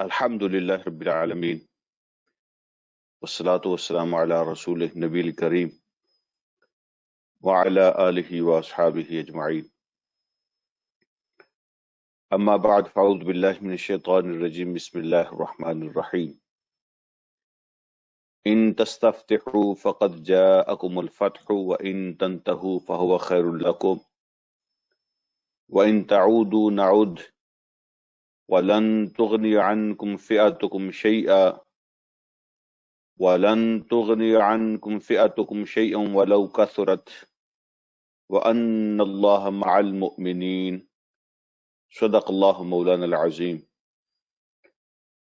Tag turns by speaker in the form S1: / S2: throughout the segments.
S1: الحمد للہ رب العالمین والصلاة والسلام علی رسول نبی الکریم وعلی آلہ واصحابہ اجمعین اما بعد فاعوذ باللہ من الشیطان الرجیم بسم اللہ الرحمن الرحیم ان تستفتحوا فقد جاءکم الفتح وان تنتهوا فهو خیر لکم وان تعودوا نعد ولن تغنی عنکم فئتکم شیئا وَلَن تُغْنِيَ عَنْكُمْ فِئَتُكُمْ شَيْئًا وَلَوْ كَثُرَتْ وَأَنَّ اللَّهَ مَعَ الْمُؤْمِنِينَ صدق اللہ مولانا العظیم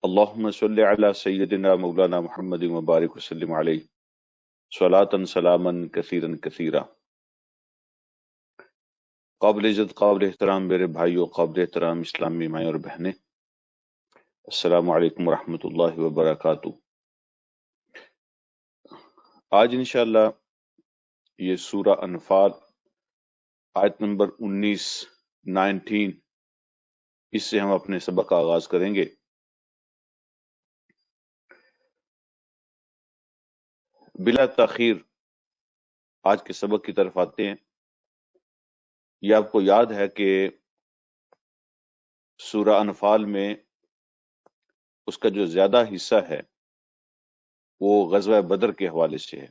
S1: اللہم صلی علی سیدنا مولانا محمد مبارک وسلم علیہ صلاۃ سلاما کثیرا کثیرا۔ قابل عزت قابل احترام میرے بھائیوں، قابل احترام اسلامی مائیں اور بہنیں، السلام علیکم ورحمۃ اللہ وبرکاتہ۔ آج انشاءاللہ یہ سورہ انفال آیت نمبر 19 اس سے ہم اپنے سبق کا آغاز کریں گے۔ بلا تاخیر آج کے سبق کی طرف آتے ہیں۔ یہ آپ کو یاد ہے کہ سورہ انفال میں اس کا جو زیادہ حصہ ہے وہ غزوہ بدر کے حوالے سے ہے،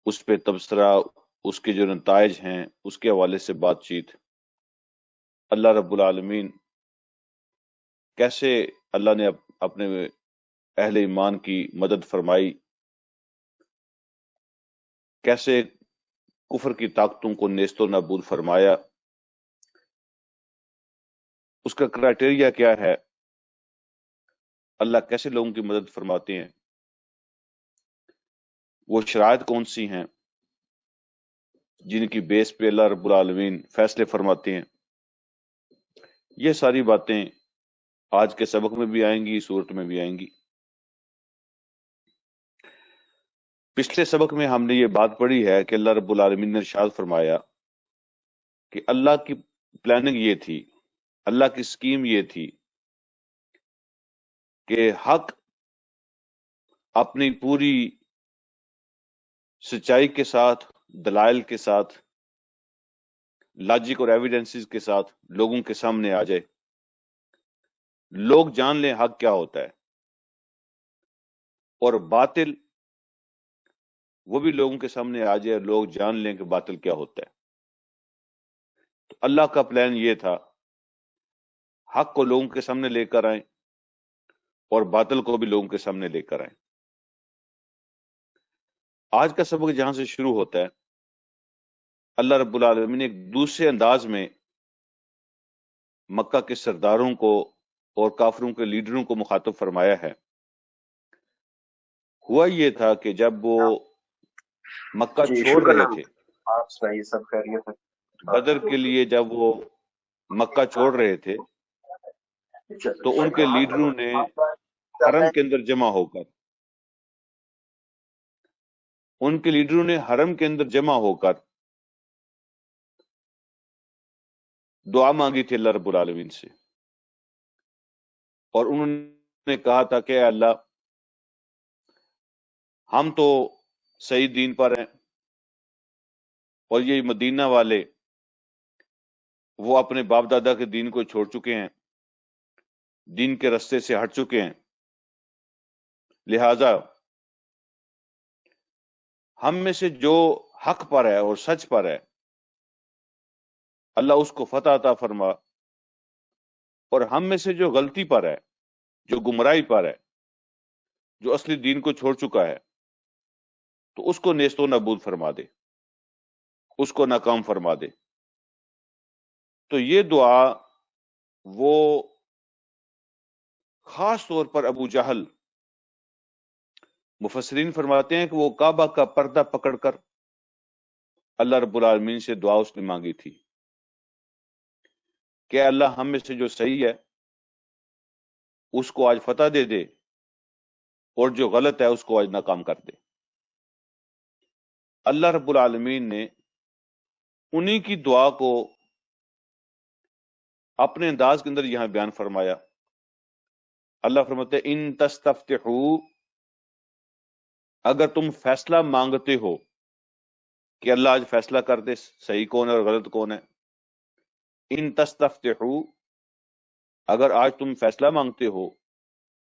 S1: اس پہ تبصرہ، اس کے جو نتائج ہیں اس کے حوالے سے بات چیت، اللہ رب العالمین کیسے اللہ نے اپنے اہل ایمان کی مدد فرمائی، کیسے کفر کی طاقتوں کو نیست و نابود فرمایا، اس کا کرائٹیریا کیا ہے، اللہ کیسے لوگوں کی مدد فرماتے ہیں، وہ شرائط کون سی ہیں جن کی بیس پہ اللہ رب العالمین فیصلے فرماتے ہیں۔ یہ ساری باتیں آج کے سبق میں بھی آئیں گی، سورت میں بھی آئیں گی۔ پچھلے سبق میں ہم نے یہ بات پڑھی ہے کہ اللہ رب العالمین نے ارشاد فرمایا کہ اللہ کی پلاننگ یہ تھی، اللہ کی سکیم یہ تھی کہ حق اپنی پوری سچائی کے ساتھ، دلائل کے ساتھ، لاجک اور ایویڈنسز کے ساتھ لوگوں کے سامنے آ جائے، لوگ جان لیں حق کیا ہوتا ہے، اور باطل وہ بھی لوگوں کے سامنے آ جائے، لوگ جان لیں کہ باطل کیا ہوتا ہے۔ تو اللہ کا پلان یہ تھا حق کو لوگوں کے سامنے لے کر آئیں اور باطل کو بھی لوگوں کے سامنے لے کر آئیں۔ آج کا سبق جہاں سے شروع ہوتا ہے، اللہ رب العالمین نے ایک دوسرے انداز میں مکہ کے سرداروں کو اور کافروں کے لیڈروں کو مخاطب فرمایا ہے۔ ہوا یہ تھا کہ جب وہ مکہ چھوڑ رہے تھے،
S2: آپ سنائیے، سب خیریت ہے؟
S1: بدر کے لیے جب وہ مکہ چھوڑ رہے تھے تو ان کے لیڈروں نے حرم کے اندر جمع ہو کر دعا مانگی تھی اللہ رب العالمین سے، اور انہوں نے کہا تھا کہ اے اللہ، ہم تو صحیح دین پر ہیں، اور یہ مدینہ والے وہ اپنے باپ دادا کے دین کو چھوڑ چکے ہیں، دین کے رستے سے ہٹ چکے ہیں، لہذا ہم میں سے جو حق پر ہے اور سچ پر ہے اللہ اس کو فتح عطا فرما، اور ہم میں سے جو غلطی پر ہے، جو گمراہی پر ہے، جو اصلی دین کو چھوڑ چکا ہے، تو اس کو نیست و نابود فرما دے، اس کو ناکام فرما دے۔ تو یہ دعا وہ خاص طور پر ابو جہل، مفسرین فرماتے ہیں کہ وہ کعبہ کا پردہ پکڑ کر اللہ رب العالمین سے دعا اس نے مانگی تھی کہ اللہ ہم میں سے جو صحیح ہے اس کو آج فتح دے دے، اور جو غلط ہے اس کو آج ناکام کر دے۔ اللہ رب العالمین نے انہی کی دعا کو اپنے انداز کے اندر یہاں بیان فرمایا اللہ فرماتے ہیں ان تستفتحوا، اگر تم فیصلہ مانگتے ہو کہ اللہ آج فیصلہ کر دے صحیح کون ہے اور غلط کون ہے، ان تستفتحوا، اگر آج تم فیصلہ مانگتے ہو،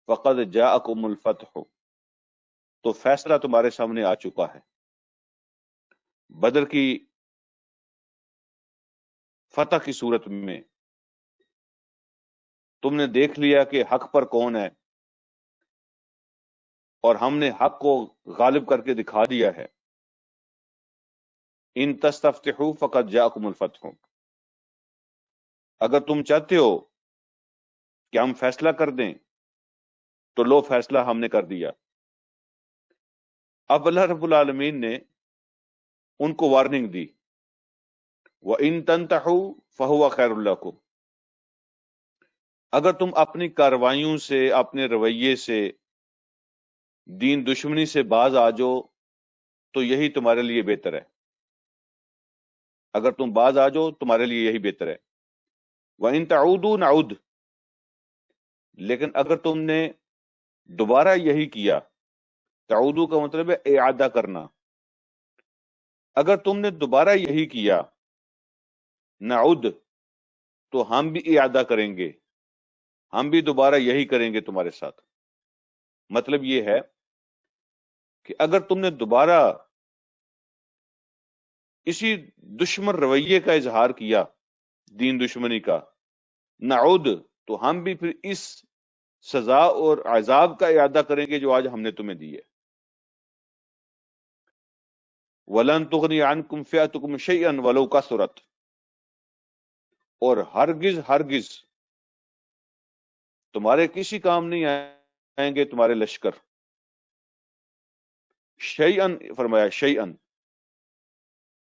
S1: فقد جاءکم الفتح، تو فیصلہ تمہارے سامنے آ چکا ہے۔ بدر کی فتح کی صورت میں تم نے دیکھ لیا کہ حق پر کون ہے، اور ہم نے حق کو غالب کر کے دکھا دیا ہے۔ ان تستفتحوا فقد جاءکم الفتح، اگر تم چاہتے ہو کہ ہم فیصلہ کر دیں تو لو فیصلہ ہم نے کر دیا۔ اب اللہ رب العالمین نے ان کو وارننگ دی، وَإِن تَنْتَحُوا فَهُوَ خَيْرٌ لَكُمْ، اگر تم اپنی کاروائیوں سے، اپنے رویے سے، دین دشمنی سے باز آ جاؤ تو یہی تمہارے لیے بہتر ہے۔ اگر تم باز آ جاؤ تمہارے لیے یہی بہتر ہے۔ وَإِن تَعُودُوا نَعُدْ، لیکن اگر تم نے دوبارہ یہی کیا، تعودو کا مطلب ہے اعادہ کرنا، اگر تم نے دوبارہ یہی کیا، نعود، تو ہم بھی اعادہ کریں گے، ہم بھی دوبارہ یہی کریں گے تمہارے ساتھ۔ مطلب یہ ہے کہ اگر تم نے دوبارہ اسی دشمن رویے کا اظہار کیا، دین دشمنی کا، نعود، تو ہم بھی پھر اس سزا اور عذاب کا اعادہ کریں گے جو آج ہم نے تمہیں دی ہے۔ وَلَن تُغْنِيَ عَنْكُمْ فِئَتُكُمْ شَيْئًا وَلَوْ كَثُرَتْ، اور ہرگز تمہارے کسی کام نہیں آئیں گے تمہارے لشکر۔ شیئن فرمایا، شیئن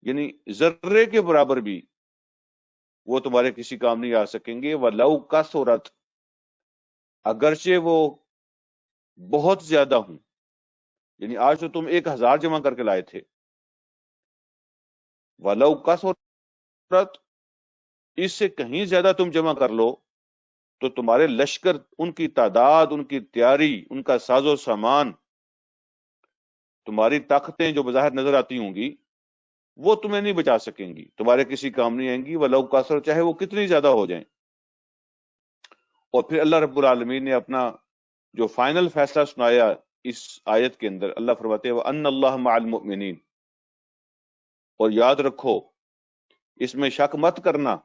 S1: یعنی ذرے کے برابر بھی وہ تمہارے کسی کام نہیں آ سکیں گے۔ وَلَوْ كَثُرَتْ، اگرچہ وہ بہت زیادہ ہوں، یعنی آج تو تم 1000 جمع کر کے لائے تھے، وَلَوْ كَثُرَتْ، اس سے کہیں زیادہ تم جمع کر لو تو تمہارے لشکر، ان کی تعداد، ان کی تیاری، ان کا ساز و سامان، تمہاری طاقتیں جو بظاہر نظر آتی ہوں گی وہ تمہیں نہیں بچا سکیں گی، تمہارے کسی کام نہیں آئیں گی، وَلَوْ كَثُرَتْ، چاہے وہ کتنی زیادہ ہو جائیں۔ اور پھر اللہ رب العالمین نے اپنا جو فائنل فیصلہ سنایا اس آیت کے اندر، اللہ فرماتے ہیں وَأَنَّ اللَّهَ مَعَ الْمُؤْمِنِينَ، اور یاد رکھو، اس میں شک مت کرنا،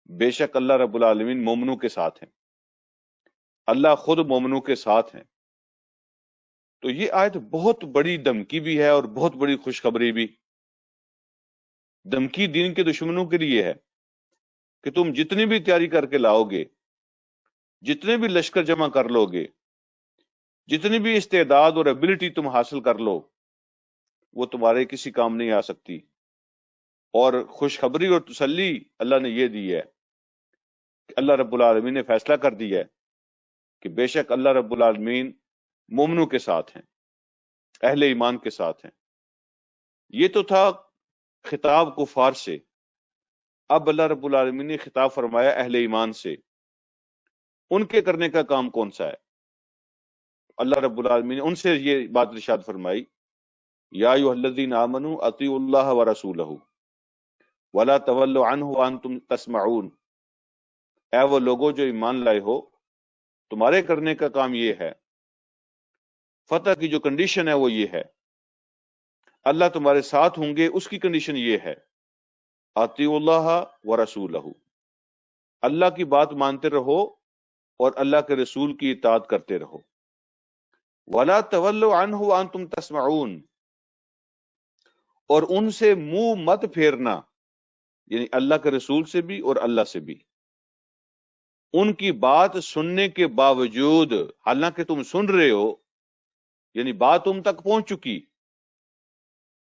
S1: بے شک اللہ رب العالمین مومنوں کے ساتھ ہیں، اللہ خود مومنوں کے ساتھ ہیں۔ تو یہ آیت بہت بڑی دھمکی بھی ہے اور بہت بڑی خوشخبری بھی۔ دھمکی دین کے دشمنوں کے لیے ہے کہ تم جتنی بھی تیاری کر کے لاؤ گے، جتنے بھی لشکر جمع کر لو گے، جتنی بھی استعداد اور ایبلٹی تم حاصل کر لو، وہ تمہارے کسی کام نہیں آ سکتی۔ اور خوشخبری اور تسلی اللہ نے یہ دی ہے کہ اللہ رب العالمین نے فیصلہ کر دیا ہے کہ بے شک اللہ رب العالمین مومنوں کے ساتھ ہیں، اہل ایمان کے ساتھ ہیں۔ یہ تو تھا خطاب کفار سے، اب اللہ رب العالمین نے خطاب فرمایا اہل ایمان سے، ان کے کرنے کا کام کون سا ہے؟ اللہ رب العالمین نے ان سے یہ بات ارشاد فرمائی، یا ایھا الذین آمنوا اطیعوا اللہ ورسولہ ولا تولوا عنہ وانتم تسمعون، اے وہ لوگوں جو ایمان لائے ہو، تمہارے کرنے کا کام یہ ہے، فتح کی جو کنڈیشن ہے وہ یہ ہے، اللہ تمہارے ساتھ ہوں گے، اس کی کنڈیشن یہ ہے اطیعوا اللہ ورسولہ، اللہ کی بات مانتے رہو اور اللہ کے رسول کی اطاعت کرتے رہو۔ ولا تولوا عنہ وانتم تسمعون، اور ان سے منہ مت پھیرنا، یعنی اللہ کے رسول سے بھی اور اللہ سے بھی، ان کی بات سننے کے باوجود، حالانکہ تم سن رہے ہو، یعنی بات تم تک پہنچ چکی،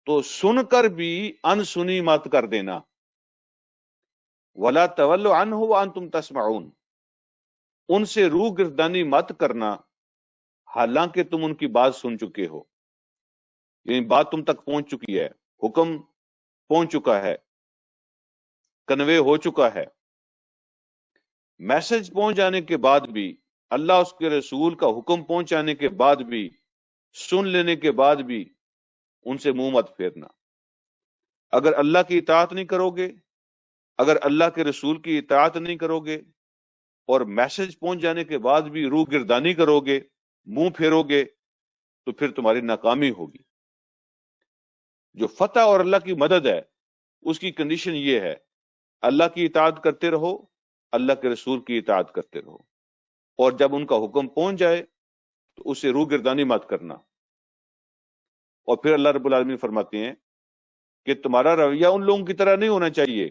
S1: تو سن کر بھی انسنی مت کر دینا۔ ولا تولوا عنہ وانتم تسمعون، ان سے روح گردانی مت کرنا حالانکہ تم ان کی بات سن چکے ہو، یعنی بات تم تک پہنچ چکی ہے، حکم پہنچ چکا ہے، کنوے ہو چکا ہے، میسج پہنچ جانے کے بعد بھی اللہ اس کے رسول کا حکم پہنچانے کے بعد بھی، سن لینے کے بعد بھی ان سے منہ مت پھیرنا۔ اگر اللہ کی اطاعت نہیں کرو گے، اگر اللہ کے رسول کی اطاعت نہیں کرو گے اور میسج پہنچ جانے کے بعد بھی روح گردانی کرو گے، منہ پھیرو گے، تو پھر تمہاری ناکامی ہوگی۔ جو فتح اور اللہ کی مدد ہے اس کی کنڈیشن یہ ہے، اللہ کی اطاعت کرتے رہو، اللہ کے رسول کی اطاعت کرتے رہو، اور جب ان کا حکم پہنچ جائے تو اسے روح گردانی مت کرنا۔ اور پھر اللہ رب العالمین فرماتے ہیں کہ تمہارا رویہ ان لوگوں کی طرح نہیں ہونا چاہیے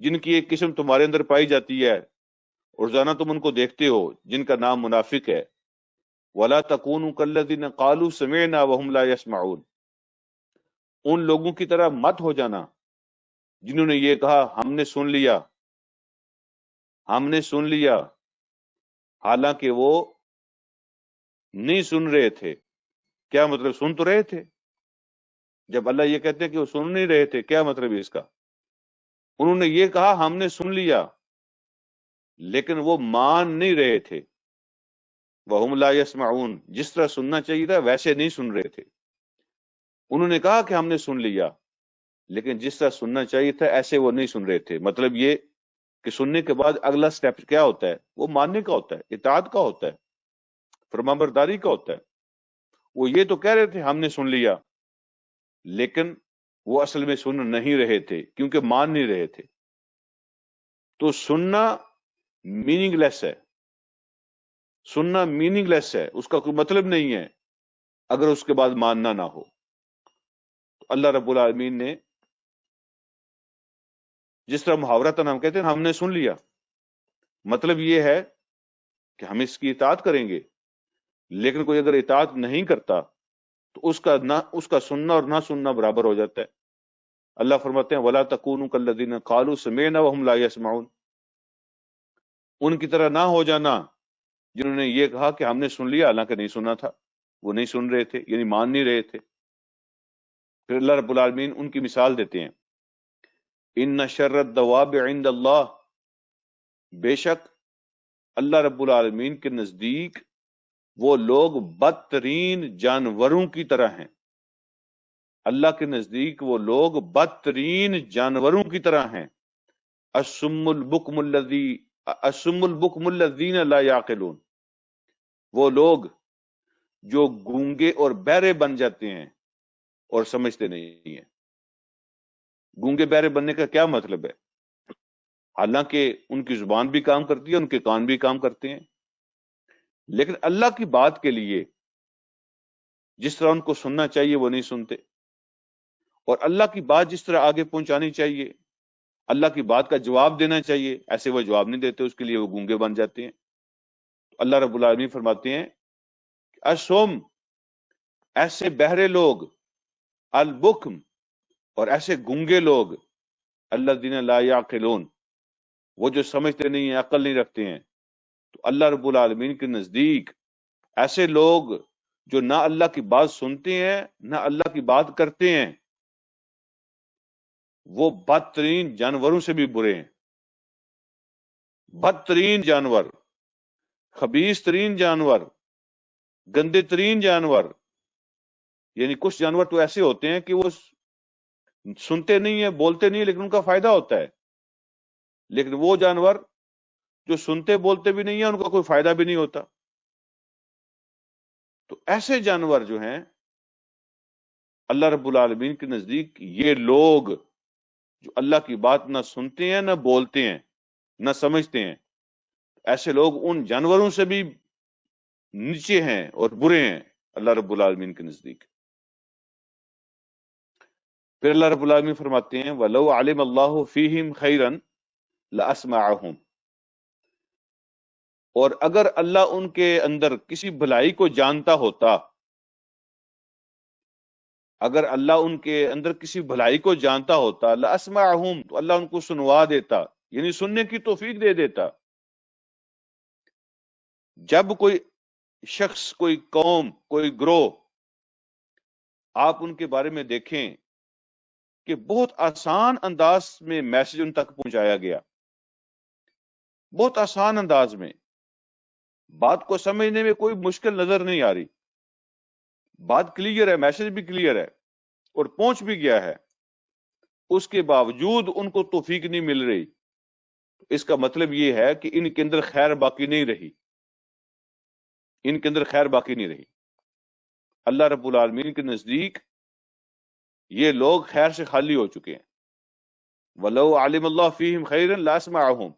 S1: جن کی ایک قسم تمہارے اندر پائی جاتی ہے، اور روزانہ تم ان کو دیکھتے ہو، جن کا نام منافق ہے۔ وَلَا تَكُونُوا كَالَّذِينَ قَالُوا سَمِعْنَا وَهُمْ لَا يَسْمَعُونَ، ان لوگوں کی طرح مت ہو جانا جنہوں نے یہ کہا ہم نے سن لیا، ہم نے سن لیا، حالانکہ وہ نہیں سن رہے تھے۔ کیا مطلب؟ سن تو رہے تھے۔ جب اللہ یہ کہتے ہیں کہ وہ سن نہیں رہے تھے، کیا مطلب ہے اس کا؟ انہوں نے یہ کہا ہم نے سن لیا، لیکن وہ مان نہیں رہے تھے۔ وَهُمْ لَا يَسْمَعُونَ، جس طرح سننا چاہیے تھا ویسے نہیں سن رہے تھے۔ انہوں نے کہا کہ ہم نے سن لیا، لیکن جس طرح سننا چاہیے تھا ایسے وہ نہیں سن رہے تھے۔ مطلب یہ کہ سننے کے بعد اگلا سٹیپ کیا ہوتا ہے؟ وہ ماننے کا ہوتا ہے، اطاعت کا ہوتا ہے، فرمانبرداری کا ہوتا ہے۔ وہ یہ تو کہہ رہے تھے ہم نے سن لیا، لیکن وہ اصل میں سن نہیں رہے تھے کیونکہ مان نہیں رہے تھے۔ تو سننا میننگ لیس ہے، سننا میننگ لیس ہے، اس کا کوئی مطلب نہیں ہے اگر اس کے بعد ماننا نہ ہو۔ تو اللہ رب العالمین نے جس طرح محاورتاً ہم کہتے ہیں ہم نے سن لیا، مطلب یہ ہے کہ ہم اس کی اطاعت کریں گے، لیکن کوئی اگر اطاعت نہیں کرتا تو اس کا سننا اور نہ سننا برابر ہو جاتا ہے۔ اللہ فرماتے ہیں وَلَا تَكُونُوا كَالَّذِينَ قَالُوا سَمِعْنَا وَهُمْ لَا يَسْمَعُونَ، ان کی طرح نہ ہو جانا جنہوں نے یہ کہا کہ ہم نے سن لیا حالانکہ نہیں سنا تھا۔ وہ نہیں سن رہے تھے، یعنی مان نہیں رہے تھے۔ پھر اللہ رب العالمین ان کی مثال دیتے ہیں، ان شر الدواب عند اللہ، بے شک اللہ رب العالمین کے نزدیک وہ لوگ بدترین جانوروں کی طرح ہیں۔ اللہ کے نزدیک وہ لوگ بدترین جانوروں کی طرح ہیں۔ الصم البکم الذین لا یعقلون، وہ لوگ جو گونگے اور بہرے بن جاتے ہیں اور سمجھتے نہیں ہیں۔ گونگے بہرے بننے کا کیا مطلب ہے؟ حالانکہ ان کی زبان بھی کام کرتی ہے، ان کے کان بھی کام کرتے ہیں، لیکن اللہ کی بات کے لیے جس طرح ان کو سننا چاہیے وہ نہیں سنتے، اور اللہ کی بات جس طرح آگے پہنچانی چاہیے، اللہ کی بات کا جواب دینا چاہیے، ایسے وہ جواب نہیں دیتے، اس کے لیے وہ گونگے بن جاتے ہیں۔ اللہ رب العالمین فرماتے ہیں الصم، ایسے بہرے لوگ، البکم، اور ایسے گونگے لوگ، الذین لا یعقلون، وہ جو سمجھتے نہیں ہیں، عقل نہیں رکھتے ہیں۔ تو اللہ رب العالمین کے نزدیک ایسے لوگ جو نہ اللہ کی بات سنتے ہیں نہ اللہ کی بات کرتے ہیں، وہ بدترین جانوروں سے بھی برے ہیں۔ بدترین جانور، خبیث ترین جانور، گندے ترین جانور، یعنی کچھ جانور تو ایسے ہوتے ہیں کہ وہ سنتے نہیں ہیں، بولتے نہیں ہیں، لیکن ان کا فائدہ ہوتا ہے، لیکن وہ جانور جو سنتے بولتے بھی نہیں ہیں، ان کا کوئی فائدہ بھی نہیں ہوتا۔ تو ایسے جانور جو ہیں اللہ رب العالمین کے نزدیک، یہ لوگ جو اللہ کی بات نہ سنتے ہیں نہ بولتے ہیں نہ سمجھتے ہیں، ایسے لوگ ان جانوروں سے بھی نیچے ہیں اور برے ہیں اللہ رب العالمین کے نزدیک۔ پھر اللہ رب العالمین فرماتے ہیں وَلَوْ عَلِمَ اللَّهُ فِيهِمْ خَيْرًا لَأَسْمَعَهُمْ، اور اگر اللہ ان کے اندر کسی بھلائی کو جانتا ہوتا، اگر اللہ ان کے اندر کسی بھلائی کو جانتا ہوتا لَأَسْمَعَهُمْ، تو اللہ ان کو سنوا دیتا، یعنی سننے کی توفیق دے دیتا۔ جب کوئی شخص، کوئی قوم، کوئی گروہ، آپ ان کے بارے میں دیکھیں کہ بہت آسان انداز میں میسج ان تک پہنچایا گیا، بہت آسان انداز میں، بات کو سمجھنے میں کوئی مشکل نظر نہیں آ رہی، بات کلیئر ہے، میسج بھی کلیئر ہے اور پہنچ بھی گیا ہے، اس کے باوجود ان کو توفیق نہیں مل رہی، اس کا مطلب یہ ہے کہ ان کے اندر خیر باقی نہیں رہی، ان کے اندر خیر باقی نہیں رہی۔ اللہ رب العالمین کے نزدیک یہ لوگ خیر سے خالی ہو چکے ہیں۔ وَلَوْ عَلِمَ اللَّهُ فِيهِمْ خَيْرًا لَأَسْمَعَهُمْ،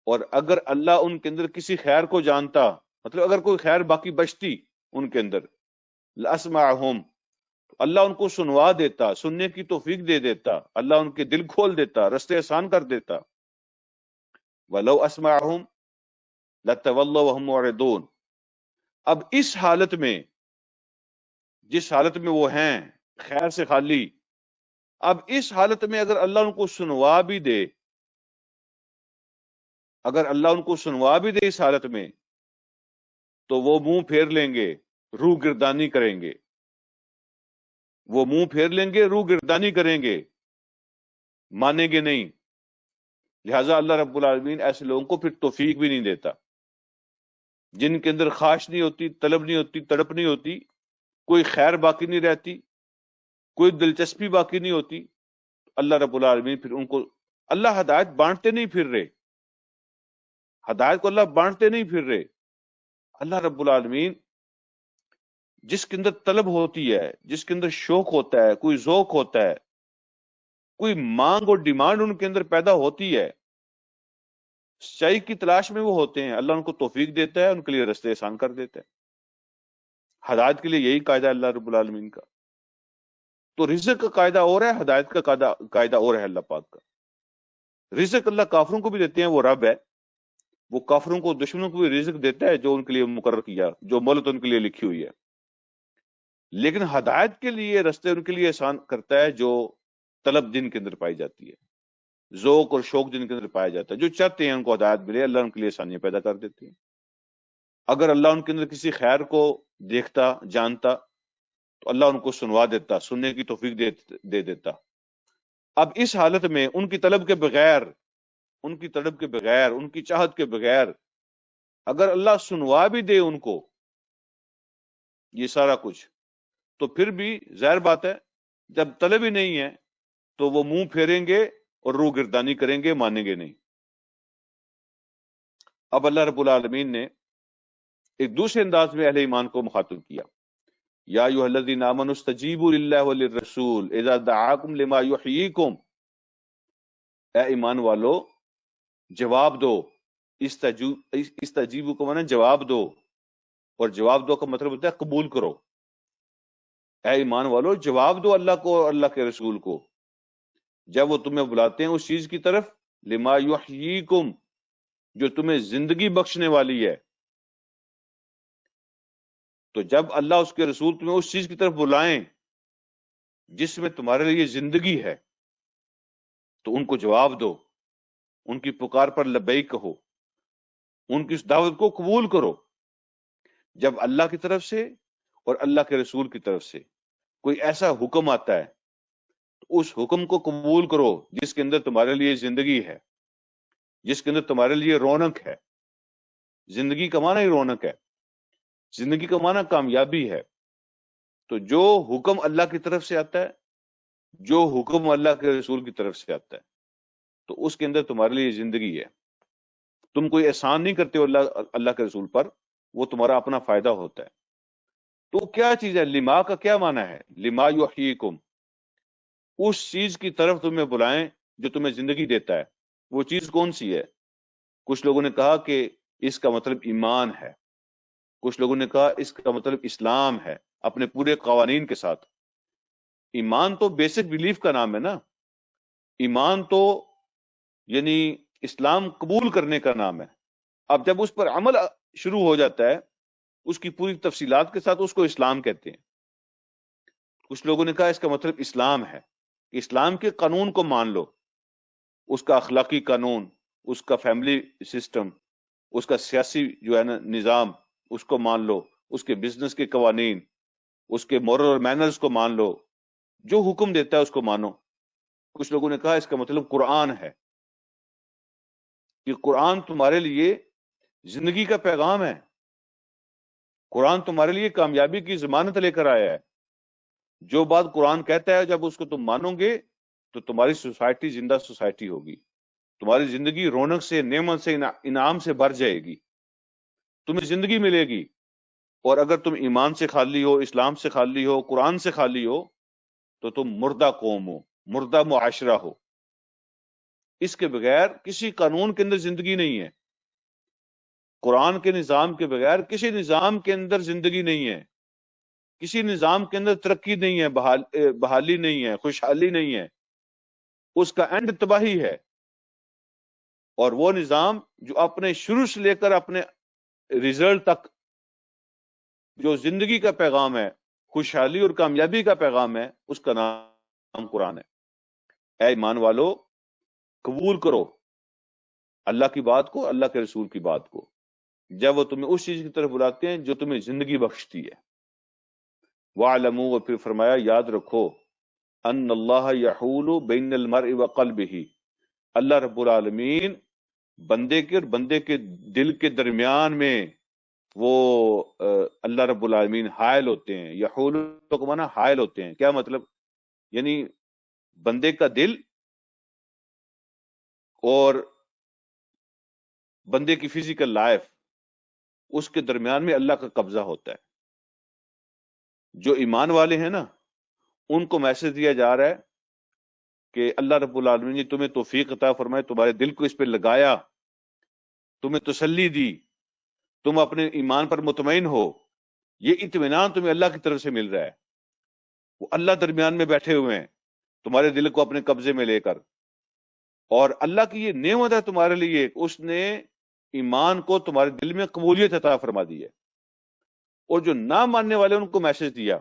S1: اور اگر اللہ ان کے اندر کسی خیر کو جانتا، مطلب اگر کوئی خیر باقی بچتی ان کے اندر، لَأَسْمَعَهُمْ، اللہ ان کو سنوا دیتا، سننے کی توفیق دے دیتا، اللہ ان کے دل کھول دیتا، رستے آسان کر دیتا۔ وَلَوْ أَسْمَعَهُمْ لَتَوَلَّوْا وَهُمْ مُعْرِضُونَ، اب اس حالت میں، جس حالت میں وہ ہیں خیر سے خالی، اب اس حالت میں اگر اللہ ان کو سنوا بھی دے، اگر اللہ ان کو سنوا بھی دے اس حالت میں، تو وہ منہ پھیر لیں گے، روح گردانی کریں گے، وہ منہ پھیر لیں گے، روح گردانی کریں گے، مانیں گے نہیں۔ لہٰذا اللہ رب العالمین ایسے لوگوں کو پھر توفیق بھی نہیں دیتا، جن کے اندر خواہش نہیں ہوتی، طلب نہیں ہوتی، تڑپ نہیں ہوتی، کوئی خیر باقی نہیں رہتی، کوئی دلچسپی باقی نہیں ہوتی، اللہ رب العالمین پھر ان کو، اللہ ہدایت بانٹتے نہیں پھر رہے، ہدایت کو اللہ بانٹتے نہیں پھر رہے۔ اللہ رب العالمین جس کے اندر طلب ہوتی ہے، جس کے اندر شوق ہوتا ہے، کوئی ذوق ہوتا ہے، کوئی مانگ اور ڈیمانڈ ان کے اندر پیدا ہوتی ہے، سچائی کی تلاش میں وہ ہوتے ہیں، اللہ ان کو توفیق دیتا ہے، ان کے لیے رستے آسان کر دیتا ہے۔ ہدایت کے لیے یہی قاعدہ ہے اللہ رب العالمین کا۔ تو رزق کا قاعدہ اور ہے، ہدایت کا قاعدہ اور ہے اللہ پاک کا۔ رزق اللہ کافروں کو بھی دیتے ہیں، وہ رب ہے، وہ کافروں کو، دشمنوں کو بھی رزق دیتا ہے جو ان کے لیے مقرر کیا، جو مہلت ان کے لیے لکھی ہوئی ہے، لیکن ہدایت کے لیے رستے ان کے لیے آسان کرتا ہے جو طلب جن کے اندر پائی جاتی ہے، ذوق اور شوق جن کے اندر پایا جاتا ہے، جو چاہتے ہیں ان کو ہدایت ملے، اللہ ان کے لیے آسانیاں پیدا کر دیتی ہے۔ اگر اللہ ان کے اندر کسی خیر کو دیکھتا، جانتا، تو اللہ ان کو سنوا دیتا، سننے کی توفیق دے دیتا۔ اب اس حالت میں ان کی طلب کے بغیر، ان کی طلب کے بغیر، ان کی چاہت کے بغیر اگر اللہ سنوا بھی دے ان کو یہ سارا کچھ، تو پھر بھی ظاہر بات ہے جب طلب ہی نہیں ہے تو وہ منہ پھیریں گے اور روح گردانی کریں گے، مانیں گے نہیں۔ اب اللہ رب العالمین نے ایک دوسرے انداز میں اہل ایمان کو مخاطب کیا، یا ایھا الذین آمنوا استجیبوا للہ وللرسول اذا دعاکم لما یحییکم، اے ایمان والو جواب دو، استجیبوا کو معنی جواب دو، اور جواب دو کا مطلب ہوتا ہے قبول کرو۔ اے ایمان والو جواب دو اللہ کو اور اللہ کے رسول کو جب وہ تمہیں بلاتے ہیں اس چیز کی طرف، لما یحییکم، جو تمہیں زندگی بخشنے والی ہے۔ تو جب اللہ اس کے رسول تمہیں اس چیز کی طرف بلائیں جس میں تمہارے لیے زندگی ہے، تو ان کو جواب دو، ان کی پکار پر لبیک کہو، ان کی اس دعوت کو قبول کرو۔ جب اللہ کی طرف سے اور اللہ کے رسول کی طرف سے کوئی ایسا حکم آتا ہے تو اس حکم کو قبول کرو جس کے اندر تمہارے لیے زندگی ہے، جس کے اندر تمہارے لیے رونق ہے۔ زندگی کا معنی ہی رونق ہے، زندگی کا معنی کامیابی ہے۔ تو جو حکم اللہ کی طرف سے آتا ہے، جو حکم اللہ کے رسول کی طرف سے آتا ہے، تو اس کے اندر تمہارے لیے زندگی ہے۔ تم کوئی احسان نہیں کرتے ہو اللہ کے رسول پر، وہ تمہارا اپنا فائدہ ہوتا ہے۔ تو کیا چیز ہے؟ لما کا کیا معنی ہے؟ لما یحییکم، اس چیز کی طرف تمہیں بلائیں جو تمہیں زندگی دیتا ہے۔ وہ چیز کون سی ہے؟ کچھ لوگوں نے کہا کہ اس کا مطلب ایمان ہے، کچھ لوگوں نے کہا اس کا مطلب اسلام ہے اپنے پورے قوانین کے ساتھ۔ ایمان تو بیسک بلیف کا نام ہے نا، ایمان تو یعنی اسلام قبول کرنے کا نام ہے۔ اب جب اس پر عمل شروع ہو جاتا ہے اس کی پوری تفصیلات کے ساتھ، اس کو اسلام کہتے ہیں۔ کچھ لوگوں نے کہا اس کا مطلب اسلام ہے کہ اسلام کے قانون کو مان لو، اس کا اخلاقی قانون، اس کا فیملی سسٹم، اس کا سیاسی جو ہے نا نظام، اس کو مان لو، اس کے بزنس کے قوانین، اس کے مورل اور مینرز کو مان لو، جو حکم دیتا ہے اس کو مانو۔ کچھ لوگوں نے کہا اس کا مطلب قرآن ہے کہ قرآن تمہارے لیے زندگی کا پیغام ہے. قرآن تمہارے لیے کامیابی کی ضمانت لے کر آیا ہے. جو بات قرآن کہتا ہے جب اس کو تم مانو گے تو تمہاری سوسائٹی زندہ سوسائٹی ہوگی. تمہاری زندگی رونق سے، نعمت سے، انعام سے بھر جائے گی. تمہیں زندگی ملے گی. اور اگر تم ایمان سے خالی ہو، اسلام سے خالی ہو، قرآن سے خالی ہو، تو تم مردہ قوم ہو، مردہ معاشرہ ہو. اس کے بغیر کسی قانون کے اندر زندگی نہیں ہے. قرآن کے نظام کے بغیر کسی نظام کے اندر زندگی نہیں ہے. کسی نظام کے اندر ترقی نہیں ہے، بحالی نہیں ہے، خوشحالی نہیں ہے. اس کا اینڈ تباہی ہے. اور وہ نظام جو اپنے شروع سے لے کر اپنے ریزلٹ تک جو زندگی کا پیغام ہے، خوشحالی اور کامیابی کا پیغام ہے، اس کا نام قرآن ہے. اے ایمان والو، قبول کرو اللہ کی بات کو، اللہ کے رسول کی بات کو، جب وہ تمہیں اس چیز کی طرف بلاتے ہیں جو تمہیں زندگی بخشتی ہے. وَاعْلَمُوا، اور پھر فرمایا یاد رکھو، ان اللہ یحول بین المرء وقلبہ، اللہ رب العالمین بندے کے اور بندے کے دل کے درمیان میں وہ اللہ رب العالمین حائل ہوتے ہیں. یحول کو معنی حائل ہوتے ہیں. کیا مطلب؟ یعنی بندے کا دل اور بندے کی فزیکل لائف، اس کے درمیان میں اللہ کا قبضہ ہوتا ہے. جو ایمان والے ہیں نا، ان کو میسج دیا جا رہا ہے کہ اللہ رب العالمین نے تمہیں توفیق عطا فرمائے، تمہارے دل کو اس پہ لگایا، تمہیں تسلی دی، تم اپنے ایمان پر مطمئن ہو. یہ اطمینان تمہیں اللہ کی طرف سے مل رہا ہے. وہ اللہ درمیان میں بیٹھے ہوئے ہیں تمہارے دل کو اپنے قبضے میں لے کر. اور اللہ کی یہ نعمت ہے تمہارے لیے، اس نے ایمان کو تمہارے دل میں قبولیت عطا فرما دی ہے. اور جو نہ ماننے والے ان کو میسج دیا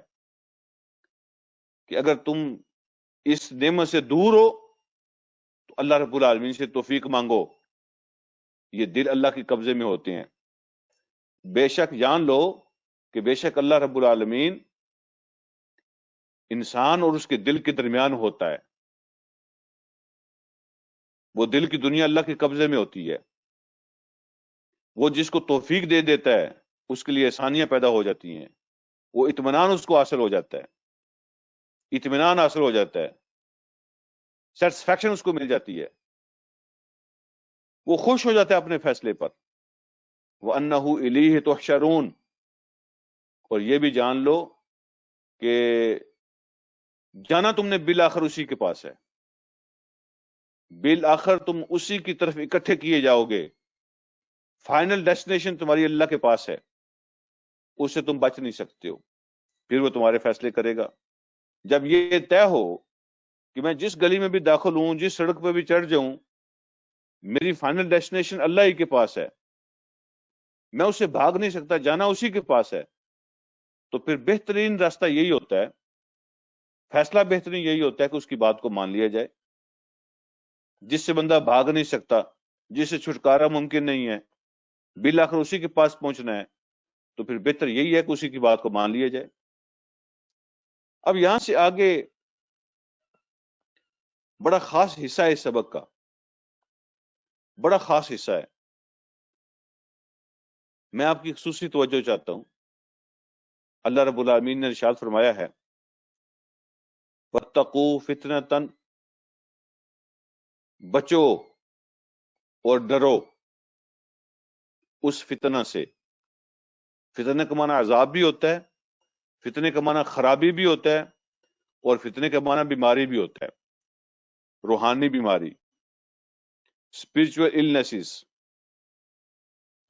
S1: کہ اگر تم اس نعمت سے دور ہو تو اللہ رب العالمین سے توفیق مانگو. یہ دل اللہ کے قبضے میں ہوتے ہیں. بے شک جان لو کہ بے شک اللہ رب العالمین انسان اور اس کے دل کے درمیان ہوتا ہے. وہ دل کی دنیا اللہ کے قبضے میں ہوتی ہے. وہ جس کو توفیق دے دیتا ہے اس کے لیے آسانیاں پیدا ہو جاتی ہیں. وہ اطمینان اس کو حاصل ہو جاتا ہے، اطمینان حاصل ہو جاتا ہے، سیٹسفیکشن اس کو مل جاتی ہے. وہ خوش ہو جاتا ہے اپنے فیصلے پر. وَأَنَّهُ إِلَيْهِ تُحْشَرُونَ، اور یہ بھی جان لو کہ جانا تم نے بالآخر اسی کے پاس ہے. بالآخر تم اسی کی طرف اکٹھے کیے جاؤ گے. فائنل ڈیسٹینیشن تمہاری اللہ کے پاس ہے، اس سے تم بچ نہیں سکتے ہو. پھر وہ تمہارے فیصلے کرے گا. جب یہ طے ہو کہ میں جس گلی میں بھی داخل ہوں، جس سڑک پہ بھی چڑھ جاؤں، میری فائنل ڈیسٹینیشن اللہ ہی کے پاس ہے، میں اس سے بھاگ نہیں سکتا، جانا اسی کے پاس ہے، تو پھر بہترین راستہ یہی ہوتا ہے، فیصلہ بہترین یہی ہوتا ہے کہ اس کی بات کو مان لیا جائے. جس سے بندہ بھاگ نہیں سکتا، جس سے چھٹکارا ممکن نہیں ہے، بالآخر اسی کے پاس پہنچنا ہے، تو پھر بہتر یہی ہے کہ اسی کی بات کو مان لیا جائے. اب یہاں سے آگے بڑا خاص حصہ ہے اس سبق کا، بڑا خاص حصہ ہے. میں آپ کی خصوصی توجہ چاہتا ہوں. اللہ رب العالمین نے ارشاد فرمایا ہے، وَاتَّقُوا فِتْنَةً، بچو اور ڈرو اس فتنہ سے. فتنے کا معنی عذاب بھی ہوتا ہے، فتنے کا معنی خرابی بھی ہوتا ہے، اور فتنے کا معنی بیماری بھی ہوتا ہے، روحانی بیماری، اسپرچول النیسز.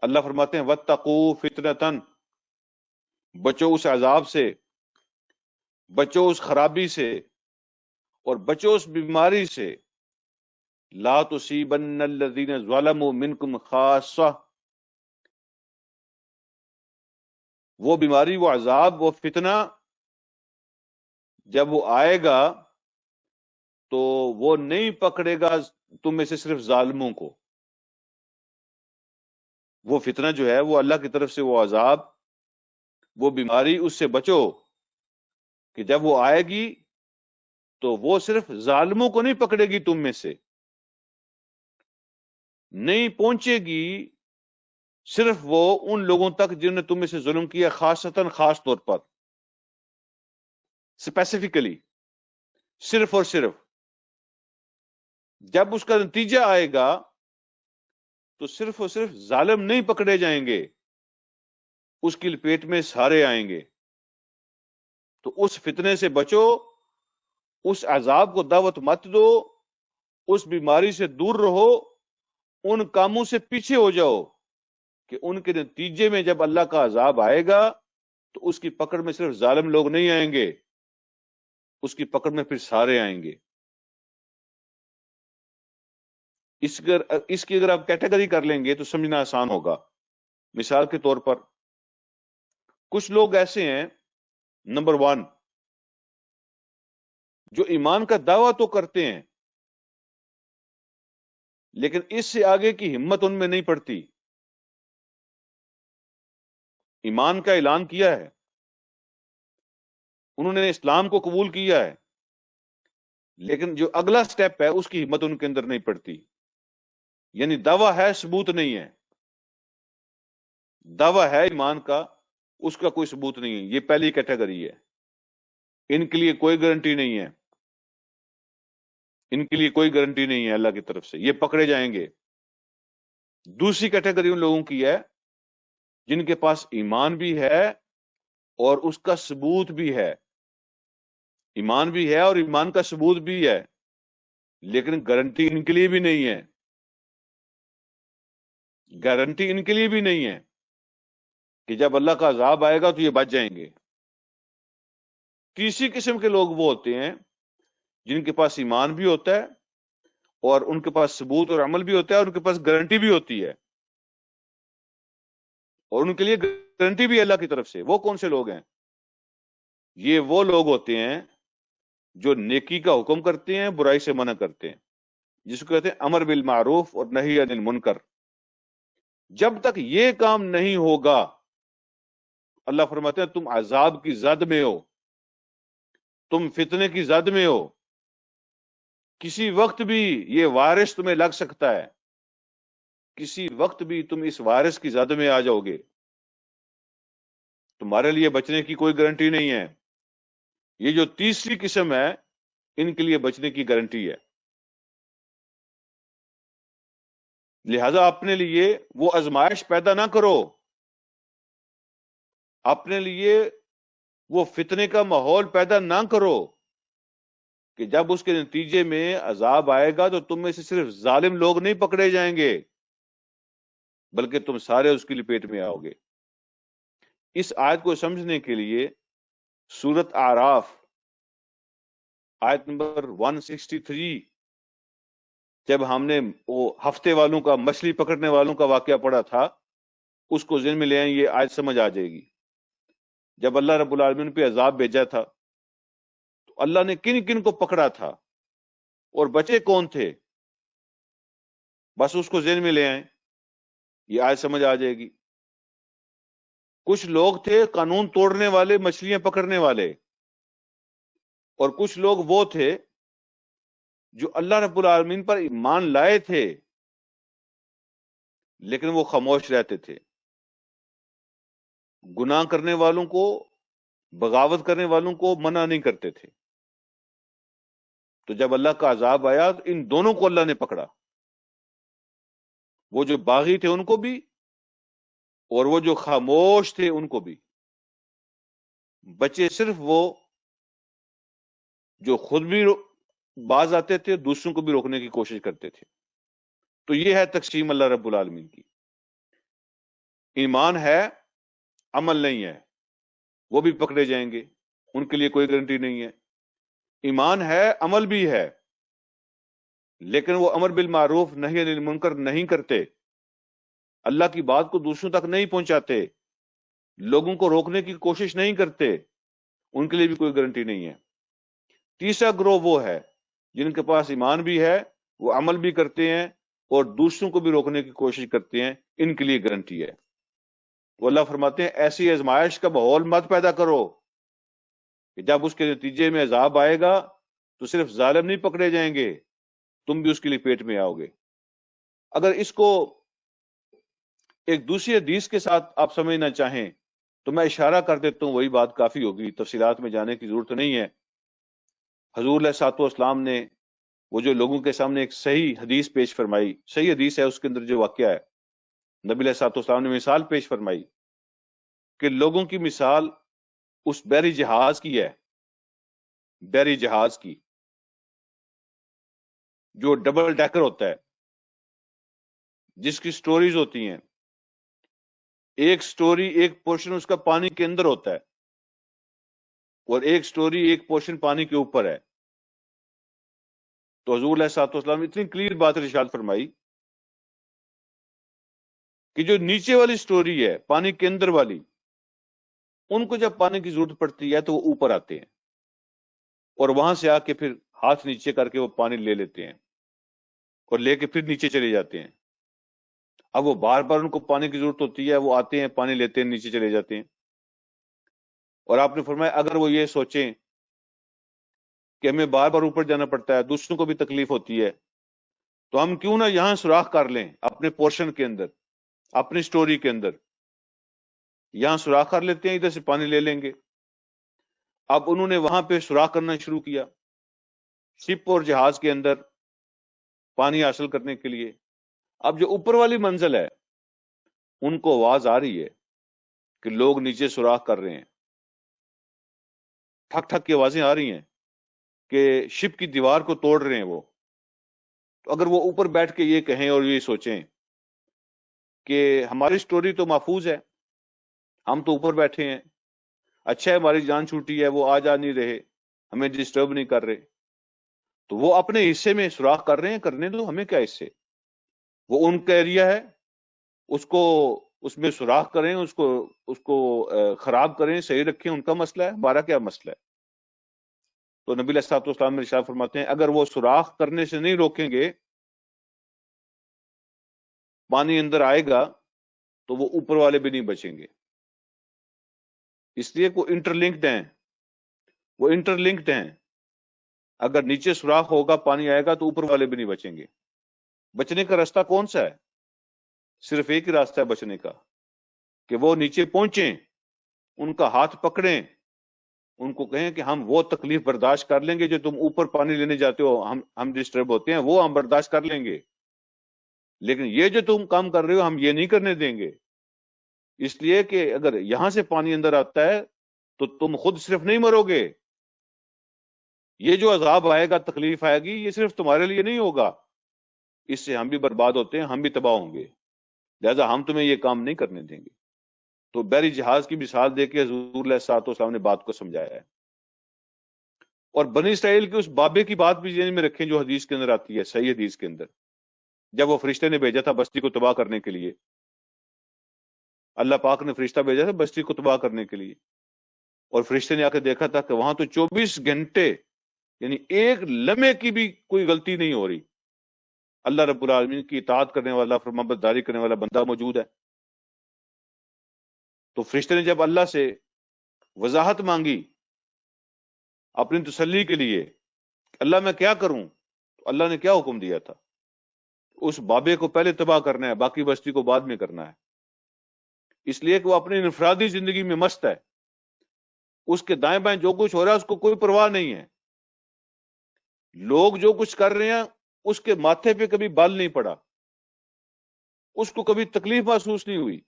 S1: اللہ فرماتے ہیں وَاتَّقُوا فِتْنَةً، بچو اس عذاب سے، بچو اس خرابی سے، اور بچو اس بیماری سے. لا تصیبن الذین ظلموا منکم خاصہ، وہ بیماری، وہ عذاب، وہ فتنہ جب وہ آئے گا تو وہ نہیں پکڑے گا تم میں سے صرف ظالموں کو. وہ فتنہ جو ہے وہ اللہ کی طرف سے، وہ عذاب، وہ بیماری، اس سے بچو کہ جب وہ آئے گی تو وہ صرف ظالموں کو نہیں پکڑے گی، تم میں سے نہیں پہنچے گی صرف وہ ان لوگوں تک جنہوں نے تم میں سے ظلم کیا، خاصتاً خاص طور پر، اسپیسیفکلی، صرف اور صرف جب اس کا نتیجہ آئے گا تو صرف اور صرف ظالم نہیں پکڑے جائیں گے، اس کی لپیٹ میں سارے آئیں گے۔ تو اس فتنے سے بچو، اس عذاب کو دعوت مت دو، اس بیماری سے دور رہو، ان کاموں سے پیچھے ہو جاؤ کہ ان کے نتیجے میں جب اللہ کا عذاب آئے گا تو اس کی پکڑ میں صرف ظالم لوگ نہیں آئیں گے، اس کی پکڑ میں پھر سارے آئیں گے۔ اس کی اگر آپ کیٹیگری کر لیں گے تو سمجھنا آسان ہوگا۔ مثال کے طور پر کچھ لوگ ایسے ہیں، نمبر 1، جو ایمان کا دعویٰ تو کرتے ہیں لیکن اس سے آگے کی ہمت ان میں نہیں پڑتی۔ ایمان کا اعلان کیا ہے، انہوں نے اسلام کو قبول کیا ہے، لیکن جو اگلا سٹیپ ہے اس کی ہمت ان کے اندر نہیں پڑتی۔ یعنی دعویٰ ہے، ثبوت نہیں ہے۔ دعویٰ ہے ایمان کا، اس کا کوئی ثبوت نہیں ہے۔ یہ پہلی کیٹیگری ہے، ان کے لیے کوئی گارنٹی نہیں ہے، ان کے لیے کوئی گارنٹی نہیں ہے اللہ کی طرف سے، یہ پکڑے جائیں گے۔ دوسری کیٹیگری ان لوگوں کی ہے جن کے پاس ایمان بھی ہے اور اس کا ثبوت بھی ہے۔ ایمان بھی ہے اور ایمان کا ثبوت بھی ہے، لیکن گارنٹی ان کے لیے بھی نہیں ہے، گارنٹی ان کے لیے بھی نہیں ہے کہ جب اللہ کا عذاب آئے گا تو یہ بچ جائیں گے۔ تیسری قسم کے لوگ وہ ہوتے ہیں جن کے پاس ایمان بھی ہوتا ہے اور ان کے پاس ثبوت اور عمل بھی ہوتا ہے اور ان کے پاس گارنٹی بھی ہوتی ہے، اور ان کے لیے گارنٹی بھی ہے اللہ کی طرف سے۔ وہ کون سے لوگ ہیں؟ یہ وہ لوگ ہوتے ہیں جو نیکی کا حکم کرتے ہیں، برائی سے منع کرتے ہیں، جس کو کہتے ہیں امر بالمعروف اور نہی عن المنکر۔ جب تک یہ کام نہیں ہوگا، اللہ فرماتے ہیں تم عذاب کی زد میں ہو، تم فتنے کی زد میں ہو، کسی وقت بھی یہ وائرس تمہیں لگ سکتا ہے، کسی وقت بھی تم اس وائرس کی زد میں آ جاؤ گے، تمہارے لیے بچنے کی کوئی گارنٹی نہیں ہے۔ یہ جو تیسری قسم ہے ان کے لیے بچنے کی گارنٹی ہے۔ لہذا اپنے لیے وہ آزمائش پیدا نہ کرو، اپنے لیے وہ فتنے کا ماحول پیدا نہ کرو کہ جب اس کے نتیجے میں عذاب آئے گا تو تم میں سے صرف ظالم لوگ نہیں پکڑے جائیں گے بلکہ تم سارے اس کی لپیٹ میں آؤ گے۔ اس آیت کو سمجھنے کے لیے سورت اعراف آیت نمبر 163، جب ہم نے وہ ہفتے والوں کا، مچھلی پکڑنے والوں کا واقعہ پڑھا تھا، اس کو ذہن میں لے آئیں، یہ آیت سمجھ آ جائے گی۔ جب اللہ رب العالمین پہ عذاب بھیجا تھا تو اللہ نے کن کن کو پکڑا تھا اور بچے کون تھے، بس اس کو ذہن میں لے آئیں، یہ آیت سمجھ آ جائے گی۔ کچھ لوگ تھے قانون توڑنے والے، مچھلیاں پکڑنے والے، اور کچھ لوگ وہ تھے جو اللہ رب العالمین پر ایمان لائے تھے لیکن وہ خاموش رہتے تھے، گناہ کرنے والوں کو، بغاوت کرنے والوں کو منع نہیں کرتے تھے۔ تو جب اللہ کا عذاب آیا تو ان دونوں کو اللہ نے پکڑا، وہ جو باغی تھے ان کو بھی اور وہ جو خاموش تھے ان کو بھی۔ بچے صرف وہ جو خود بھی باز آتے تھے، دوسروں کو بھی روکنے کی کوشش کرتے تھے۔ تو یہ ہے تقسیم اللہ رب العالمین کی۔ ایمان ہے، عمل نہیں ہے، وہ بھی پکڑے جائیں گے، ان کے لیے کوئی گارنٹی نہیں ہے۔ ایمان ہے، عمل بھی ہے، لیکن وہ امر بالمعروف نہی عن المنکر نہیں کرتے، اللہ کی بات کو دوسروں تک نہیں پہنچاتے، لوگوں کو روکنے کی کوشش نہیں کرتے، ان کے لیے بھی کوئی گارنٹی نہیں ہے۔ تیسرا گروہ وہ ہے جن کے پاس ایمان بھی ہے، وہ عمل بھی کرتے ہیں اور دوسروں کو بھی روکنے کی کوشش کرتے ہیں، ان کے لیے گارنٹی ہے۔ وہ اللہ فرماتے ہیں ایسی آزمائش کا ماحول مت پیدا کرو کہ جب اس کے نتیجے میں عذاب آئے گا تو صرف ظالم نہیں پکڑے جائیں گے، تم بھی اس کے لیے پیٹ میں آؤ گے۔ اگر اس کو ایک دوسری حدیث کے ساتھ آپ سمجھنا چاہیں تو میں اشارہ کر دیتا ہوں، وہی بات کافی ہوگی، تفصیلات میں جانے کی ضرورت نہیں ہے۔ حضور علیہ الصلوۃ والسلام نے وہ جو لوگوں کے سامنے ایک صحیح حدیث پیش فرمائی، صحیح حدیث ہے، اس کے اندر جو واقعہ ہے، نبی علیہ الصلوۃ والسلام نے مثال پیش فرمائی کہ لوگوں کی مثال اس بحری جہاز کی ہے، بحری جہاز کی جو ڈبل ڈیکر ہوتا ہے، جس کی سٹوریز ہوتی ہیں، ایک سٹوری ایک پورشن اس کا پانی کے اندر ہوتا ہے اور ایک سٹوری ایک پورشن پانی کے اوپر ہے۔ تو حضور علیہ الصلوۃ والسلام نے اتنی کلیئر بات ارشاد فرمائی کہ جو نیچے والی سٹوری ہے، پانی کے اندر والی، ان کو جب پانی کی ضرورت پڑتی ہے تو وہ اوپر آتے ہیں اور وہاں سے آ کے پھر ہاتھ نیچے کر کے وہ پانی لے لیتے ہیں اور لے کے پھر نیچے چلے جاتے ہیں۔ اب وہ بار بار ان کو پانی کی ضرورت ہوتی ہے، وہ آتے ہیں، پانی لیتے ہیں، نیچے چلے جاتے ہیں۔ اور آپ نے فرمایا اگر وہ یہ سوچیں کہ ہمیں بار بار اوپر جانا پڑتا ہے، دوسروں کو بھی تکلیف ہوتی ہے، تو ہم کیوں نہ یہاں سوراخ کر لیں اپنے پورشن کے اندر، اپنی سٹوری کے اندر، یہاں سوراخ کر لیتے ہیں، ادھر سے پانی لے لیں گے۔ اب انہوں نے وہاں پہ سوراخ کرنا شروع کیا شپ اور جہاز کے اندر پانی حاصل کرنے کے لیے۔ اب جو اوپر والی منزل ہے ان کو آواز آ رہی ہے کہ لوگ نیچے سوراخ کر رہے ہیں، ٹھک ٹھک کی آوازیں آ رہی ہیں کہ شپ کی دیوار کو توڑ رہے ہیں وہ۔ تو اگر وہ اوپر بیٹھ کے یہ کہیں اور یہ سوچیں کہ ہماری سٹوری تو محفوظ ہے، ہم تو اوپر بیٹھے ہیں، اچھا ہے ہماری جان چھوٹی ہے، وہ آ جا نہیں رہے، ہمیں ڈسٹرب نہیں کر رہے، تو وہ اپنے حصے میں سوراخ کر رہے ہیں، کرنے دو، ہمیں کیا حصے، وہ ان کا ایریا ہے، اس کو اس میں سوراخ کریں، اس کو خراب کریں، صحیح رکھیں، ان کا مسئلہ ہے، ہمارا کیا مسئلہ ہے۔ تو نبی علیہ الصلوۃ والسلام ارشاد فرماتے ہیں اگر وہ سوراخ کرنے سے نہیں روکیں گے، پانی اندر آئے گا تو وہ اوپر والے بھی نہیں بچیں گے، اس لیے وہ انٹرلنکڈ ہیں، وہ انٹرلنکڈ ہیں۔ اگر نیچے سوراخ ہوگا، پانی آئے گا تو اوپر والے بھی نہیں بچیں گے۔ بچنے کا راستہ کون سا ہے؟ صرف ایک ہی راستہ ہے بچنے کا، کہ وہ نیچے پہنچیں، ان کا ہاتھ پکڑیں، ان کو کہیں کہ ہم وہ تکلیف برداشت کر لیں گے جو تم اوپر پانی لینے جاتے ہو، ہم ڈسٹرب ہوتے ہیں، وہ ہم برداشت کر لیں گے، لیکن یہ جو تم کام کر رہے ہو ہم یہ نہیں کرنے دیں گے۔ اس لیے کہ اگر یہاں سے پانی اندر آتا ہے تو تم خود صرف نہیں مرو گے، یہ جو عذاب آئے گا، تکلیف آئے گی، یہ صرف تمہارے لیے نہیں ہوگا، اس سے ہم بھی برباد ہوتے ہیں، ہم بھی تباہ ہوں گے، لہذا ہم تمہیں یہ کام نہیں کرنے دیں گے۔ تو بحری جہاز کی مثال دے کے حضور علیہ الصلوۃ والسلام نے بات کو سمجھایا ہے۔ اور بنی اسرائیل کے اس بابے کی بات بھی ذہن میں رکھیں جو حدیث کے اندر آتی ہے، صحیح حدیث کے اندر، جب وہ فرشتے نے بھیجا تھا بستی کو تباہ کرنے کے لیے، اللہ پاک نے فرشتہ بھیجا تھا بستی کو تباہ کرنے کے لیے، اور فرشتے نے آ کے دیکھا تھا کہ وہاں تو 24 گھنٹے یعنی ایک لمحے کی بھی کوئی غلطی نہیں ہو رہی، اللہ رب العالمین کی اطاعت کرنے والا، فرمانبرداری کرنے والا بندہ موجود ہے۔ تو فرشتے نے جب اللہ سے وضاحت مانگی اپنی تسلی کے لیے، اللہ میں کیا کروں، تو اللہ نے کیا حکم دیا تھا؟ اس بابے کو پہلے تباہ کرنا ہے، باقی بستی کو بعد میں کرنا ہے، اس لیے کہ وہ اپنی انفرادی زندگی میں مست ہے، اس کے دائیں بائیں جو کچھ ہو رہا ہے اس کو کوئی پرواہ نہیں ہے، لوگ جو کچھ کر رہے ہیں اس کے ماتھے پہ کبھی بال نہیں پڑا، اس کو کبھی تکلیف محسوس نہیں ہوئی،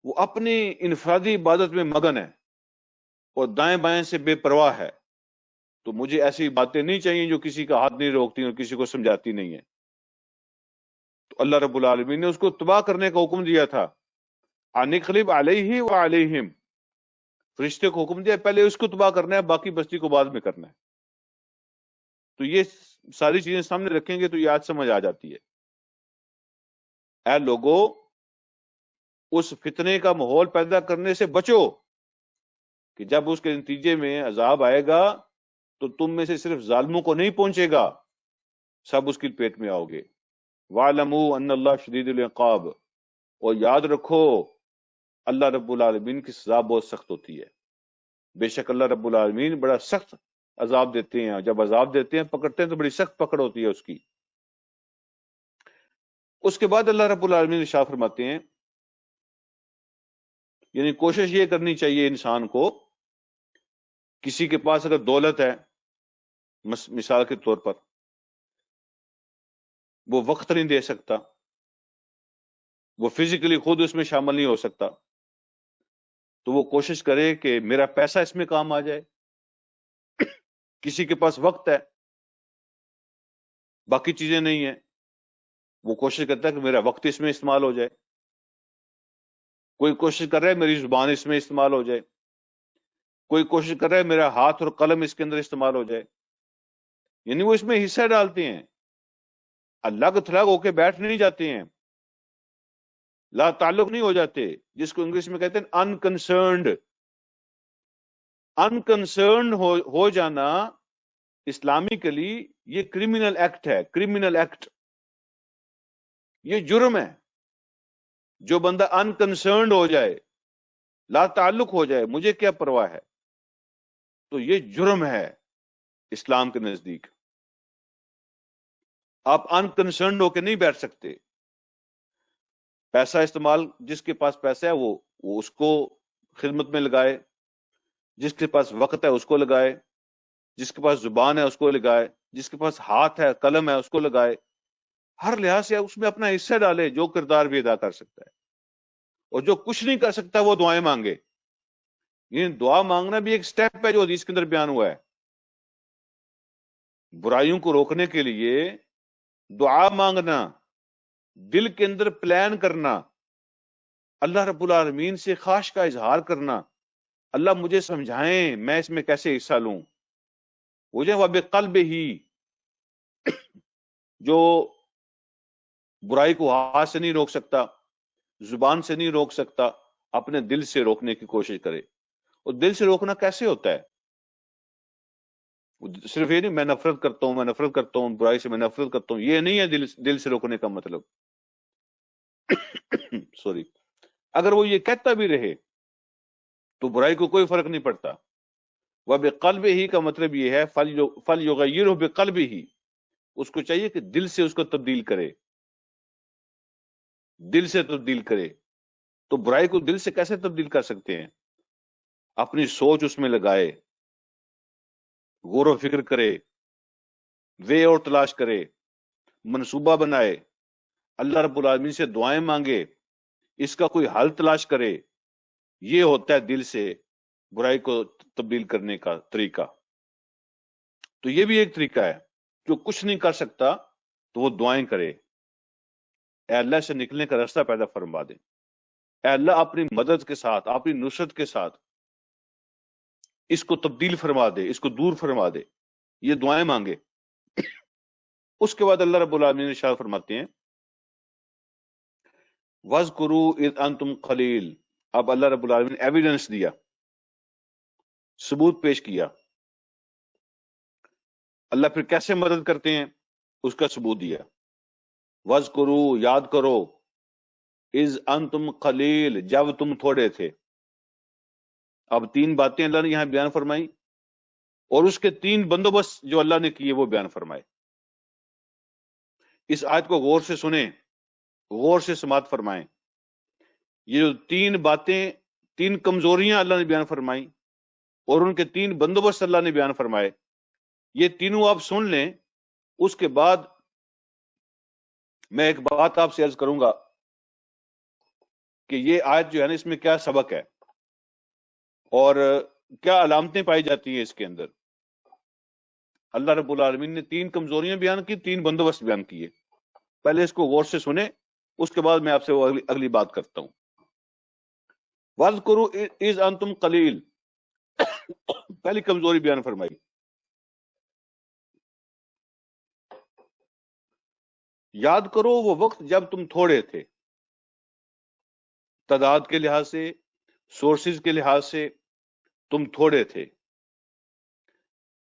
S1: وہ اپنی انفرادی عبادت میں مگن ہے اور دائیں بائیں سے بے پرواہ ہے۔ تو مجھے ایسی باتیں نہیں چاہیے جو کسی کا ہاتھ نہیں روکتی اور کسی کو سمجھاتی نہیں ہے۔ تو اللہ رب العالمین نے اس کو تباہ کرنے کا حکم دیا تھا، انقلب علیہ وعلیہم، فرشتے کو حکم دیا پہلے اس کو تباہ کرنا ہے، باقی بستی کو بعد میں کرنا ہے۔ تو یہ ساری چیزیں سامنے رکھیں گے تو یہ آج سمجھ آ جاتی ہے۔ اے لوگوں، اس فتنے کا ماحول پیدا کرنے سے بچو کہ جب اس کے نتیجے میں عذاب آئے گا تو تم میں سے صرف ظالموں کو نہیں پہنچے گا، سب اس کی پیٹ میں آؤ گے۔ وَاعْلَمُوا أَنَّ اللَّهَ شَدِيدُ الْعِقَابِ، اور یاد رکھو اللہ رب العالمین کی سزا بہت سخت ہوتی ہے، بے شک اللہ رب العالمین بڑا سخت عذاب دیتے ہیں، جب عذاب دیتے ہیں پکڑتے ہیں تو بڑی سخت پکڑ ہوتی ہے اس کی۔ اس کے بعد اللہ رب العالمین ارشاد فرماتے ہیں یعنی کوشش یہ کرنی چاہیے انسان کو، کسی کے پاس اگر دولت ہے مثال کے طور پر، وہ وقت نہیں دے سکتا، وہ فزیکلی خود اس میں شامل نہیں ہو سکتا، تو وہ کوشش کرے کہ میرا پیسہ اس میں کام آ جائے۔ کسی کے پاس وقت ہے، باقی چیزیں نہیں ہیں، وہ کوشش کرتا ہے کہ میرا وقت اس میں استعمال ہو جائے۔ کوئی کوشش کر رہا ہے میری زبان اس میں استعمال ہو جائے، کوئی کوشش کر رہا ہے میرا ہاتھ اور قلم اس کے اندر استعمال ہو جائے، یعنی وہ اس میں حصہ ڈالتے ہیں، الگ تھلگ ہو کے بیٹھ نہیں جاتے ہیں، لا تعلق نہیں ہو جاتے، جس کو انگلش میں کہتے ہیں انکنسرنڈ۔ انکنسرنڈ ہو جانا اسلامکلی یہ کرمنل ایکٹ ہے، کرمنل ایکٹ، یہ جرم ہے۔ جو بندہ انکنسرنڈ ہو جائے، لا تعلق ہو جائے، مجھے کیا پرواہ ہے، تو یہ جرم ہے اسلام کے نزدیک۔ آپ انکنسرنڈ ہو کے نہیں بیٹھ سکتے۔ پیسہ استعمال، جس کے پاس پیسہ ہے وہ اس کو خدمت میں لگائے، جس کے پاس وقت ہے اس کو لگائے، جس کے پاس زبان ہے اس کو لگائے، جس کے پاس ہاتھ ہے قلم ہے اس کو لگائے، ہر لحاظ سے اس میں اپنا حصہ ڈالے جو کردار بھی ادا کر سکتا ہے۔ اور جو کچھ نہیں کر سکتا وہ دعائیں مانگے، یہ دعا مانگنا بھی ایک سٹیپ ہے جو حدیث کے اندر بیان ہوا ہے۔ برائیوں کو روکنے کے لیے دعا مانگنا، دل کے اندر پلان کرنا، اللہ رب العالمین سے خواہش کا اظہار کرنا، اللہ مجھے سمجھائیں میں اس میں کیسے حصہ لوں۔ وہ جو وبقلب ہی، جو برائی کو ہاتھ سے نہیں روک سکتا، زبان سے نہیں روک سکتا، اپنے دل سے روکنے کی کوشش کرے۔ اور دل سے روکنا کیسے ہوتا ہے؟ صرف یہ نہیں میں نفرت کرتا ہوں برائی سے، میں نفرت کرتا ہوں، یہ نہیں ہے دل سے روکنے کا مطلب۔ سوری، اگر وہ یہ کہتا بھی رہے تو برائی کو کوئی فرق نہیں پڑتا۔ وَبِقَلْبِهِ کا مطلب یہ ہے فَلْيُغَيِّرْهُ بِقَلْبِهِ، اس کو چاہیے کہ دل سے اس کو تبدیل کرے، دل سے تبدیل کرے۔ تو برائی کو دل سے کیسے تبدیل کر سکتے ہیں؟ اپنی سوچ اس میں لگائے، غور و فکر کرے، وے اور تلاش کرے، منصوبہ بنائے، اللہ رب العالمین سے دعائیں مانگے، اس کا کوئی حل تلاش کرے۔ یہ ہوتا ہے دل سے برائی کو تبدیل کرنے کا طریقہ۔ تو یہ بھی ایک طریقہ ہے۔ جو کچھ نہیں کر سکتا تو وہ دعائیں کرے، اے اللہ سے نکلنے کا راستہ پیدا فرما دے، اے اللہ اپنی مدد کے ساتھ، اپنی نصرت کے ساتھ اس کو تبدیل فرما دے، اس کو دور فرما دے، یہ دعائیں مانگے۔ اس کے بعد اللہ رب العالمین ارشاد فرماتے ہیں وَاذْكُرُوا إِذْ أَنْتُمْ قَلِيلٌ۔ اب اللہ رب العالمین ایویڈنس دیا، ثبوت پیش کیا۔ اللہ پھر کیسے مدد کرتے ہیں اس کا ثبوت دیا۔ وَاذْكُرُوا، یاد کرو، اِذْ أَنْتُمْ قَلِيلٌ، جب تم تھوڑے تھے۔ اب تین باتیں اللہ نے یہاں بیان فرمائی، اور اس کے تین بندوبست جو اللہ نے کیے وہ بیان فرمائے۔ اس آیت کو غور سے سنیں، غور سے سماعت فرمائیں۔ یہ جو تین باتیں، تین کمزوریاں اللہ نے بیان فرمائی اور ان کے تین بندوبست اللہ نے بیان فرمائے، یہ تینوں آپ سن لیں۔ اس کے بعد میں ایک بات آپ سے عرض کروں گا کہ یہ آیت جو ہے نا، اس میں کیا سبق ہے اور کیا علامتیں پائی جاتی ہیں اس کے اندر۔ اللہ رب العالمین نے تین کمزوریاں بیان کی، تین بندوبست بیان کیے۔ پہلے اس کو غور سے سنیں، اس کے بعد میں آپ سے وہ اگلی بات کرتا ہوں۔ وَاذْكُرُوا إِذْ أَنْتُمْ قَلِيلٌ، پہلی کمزوری بیان فرمائی۔ یاد کرو وہ وقت جب تم تھوڑے تھے، تعداد کے لحاظ سے، سورسز کے لحاظ سے تم تھوڑے تھے۔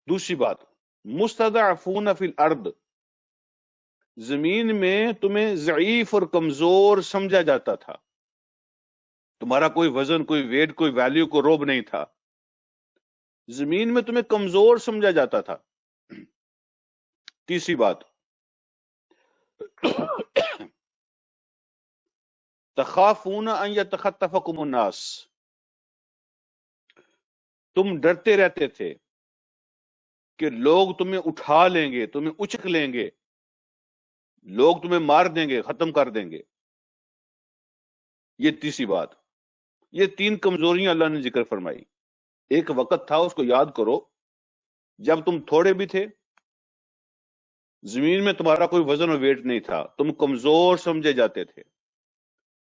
S1: دوسری بات، مستضعفون فی الارض، زمین میں تمہیں ضعیف اور کمزور سمجھا جاتا تھا، تمہارا کوئی وزن، کوئی ویٹ، کوئی ویلیو، کوئی روب نہیں تھا، زمین میں تمہیں کمزور سمجھا جاتا تھا۔ تیسری بات، تخافون ان یتخطفکم الناس، تم ڈرتے رہتے تھے کہ لوگ تمہیں اٹھا لیں گے، تمہیں اچک لیں گے، لوگ تمہیں مار دیں گے، ختم کر دیں گے. یہ تیسری بات. یہ 3 کمزوریاں اللہ نے ذکر فرمائی. ایک وقت تھا، اس کو یاد کرو، جب تم تھوڑے بھی تھے، زمین میں تمہارا کوئی وزن و ویٹ نہیں تھا، تم کمزور سمجھے جاتے تھے،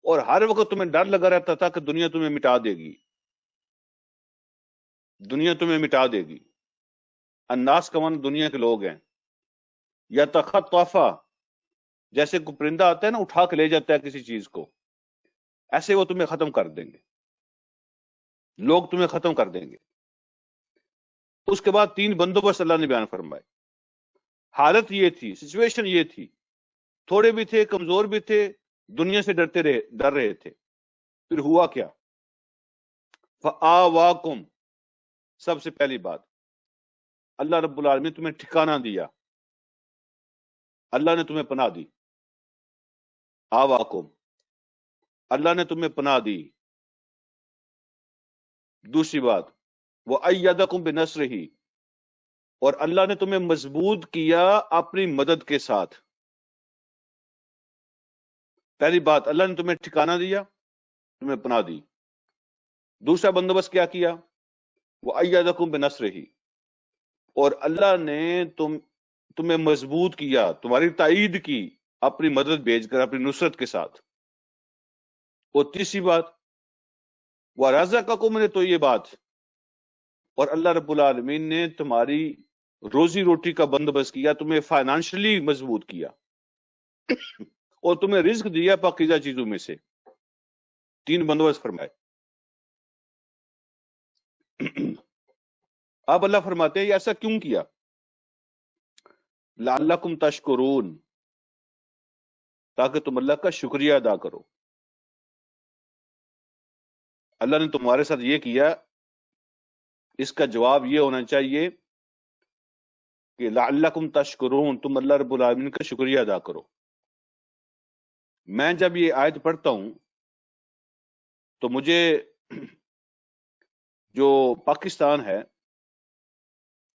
S1: اور ہر وقت تمہیں ڈر لگا رہتا تھا کہ دنیا تمہیں مٹا دے گی، دنیا تمہیں مٹا دے گی. الناس کا معنی دنیا کے لوگ ہیں. یا تخطفا، جیسے کوئی پرندہ آتا ہے نا، اٹھا کے لے جاتا ہے کسی چیز کو، ایسے وہ تمہیں ختم کر دیں گے، لوگ تمہیں ختم کر دیں گے. اس کے بعد 3 بندوبست اللہ نے بیان فرمائے. حالت یہ تھی، سچویشن یہ تھی، تھوڑے بھی تھے، کمزور بھی تھے، دنیا سے ڈر رہے تھے. پھر ہوا کیا؟ فآواکم، سب سے پہلی بات، اللہ رب العالمین نے تمہیں ٹھکانہ دیا، اللہ نے تمہیں پناہ دی. آواکم، اللہ نے تمہیں پناہ دی. دوسری بات، وَأَيَّدَكُمْ بِنَصْرِهِ، اور اللہ نے تمہیں مضبوط کیا اپنی مدد کے ساتھ. پہلی بات، اللہ نے تمہیں ٹھکانہ دیا، تمہیں پناہ دی. دوسرا بندوبست کیا کیا؟ وَأَيَّدَكُمْ بِنَصْرِهِ، اور اللہ نے تمہیں مضبوط کیا، تمہاری تائید کی اپنی مدد بھیج کر، اپنی نصرت کے ساتھ. اور تیسری بات، وَرَزَقَكُمْ، تو یہ بات، اور اللہ رب العالمین نے تمہاری روزی روٹی کا بندوبست کیا، تمہیں فائنانشلی مضبوط کیا، اور تمہیں رزق دیا پاکیزہ چیزوں میں سے. 3 بندوبست فرمائے. اب اللہ فرماتے ہیں یہ ایسا کیوں کیا؟ لعلکم تشکرون، تاکہ تم اللہ کا شکریہ ادا کرو. اللہ نے تمہارے ساتھ یہ کیا، اس کا جواب یہ ہونا چاہیے کہ لعلکم تشکرون، تم اللہ رب العالمین کا شکریہ ادا کرو. میں جب یہ آیت پڑھتا ہوں تو مجھے جو پاکستان ہے،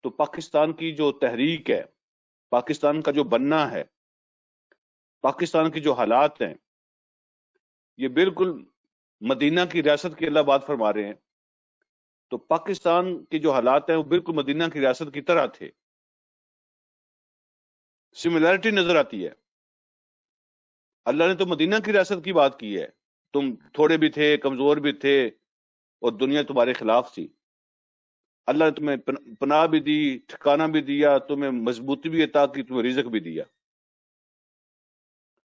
S1: تو پاکستان کی جو تحریک ہے، پاکستان کا جو بننا ہے، پاکستان کی جو حالات ہیں، یہ بالکل مدینہ کی ریاست کی اللہ بات فرما رہے ہیں. تو پاکستان کے جو حالات ہیں وہ بالکل مدینہ کی ریاست کی طرح تھے. سملیرٹی نظر آتی ہے. اللہ نے تو مدینہ کی ریاست کی بات کی ہے، تم تھوڑے بھی تھے، کمزور بھی تھے، اور دنیا تمہارے خلاف تھی. اللہ نے تمہیں پناہ بھی دی، ٹھکانہ بھی دیا، تمہیں مضبوطی بھی عطا کی، تمہیں رزق بھی دیا.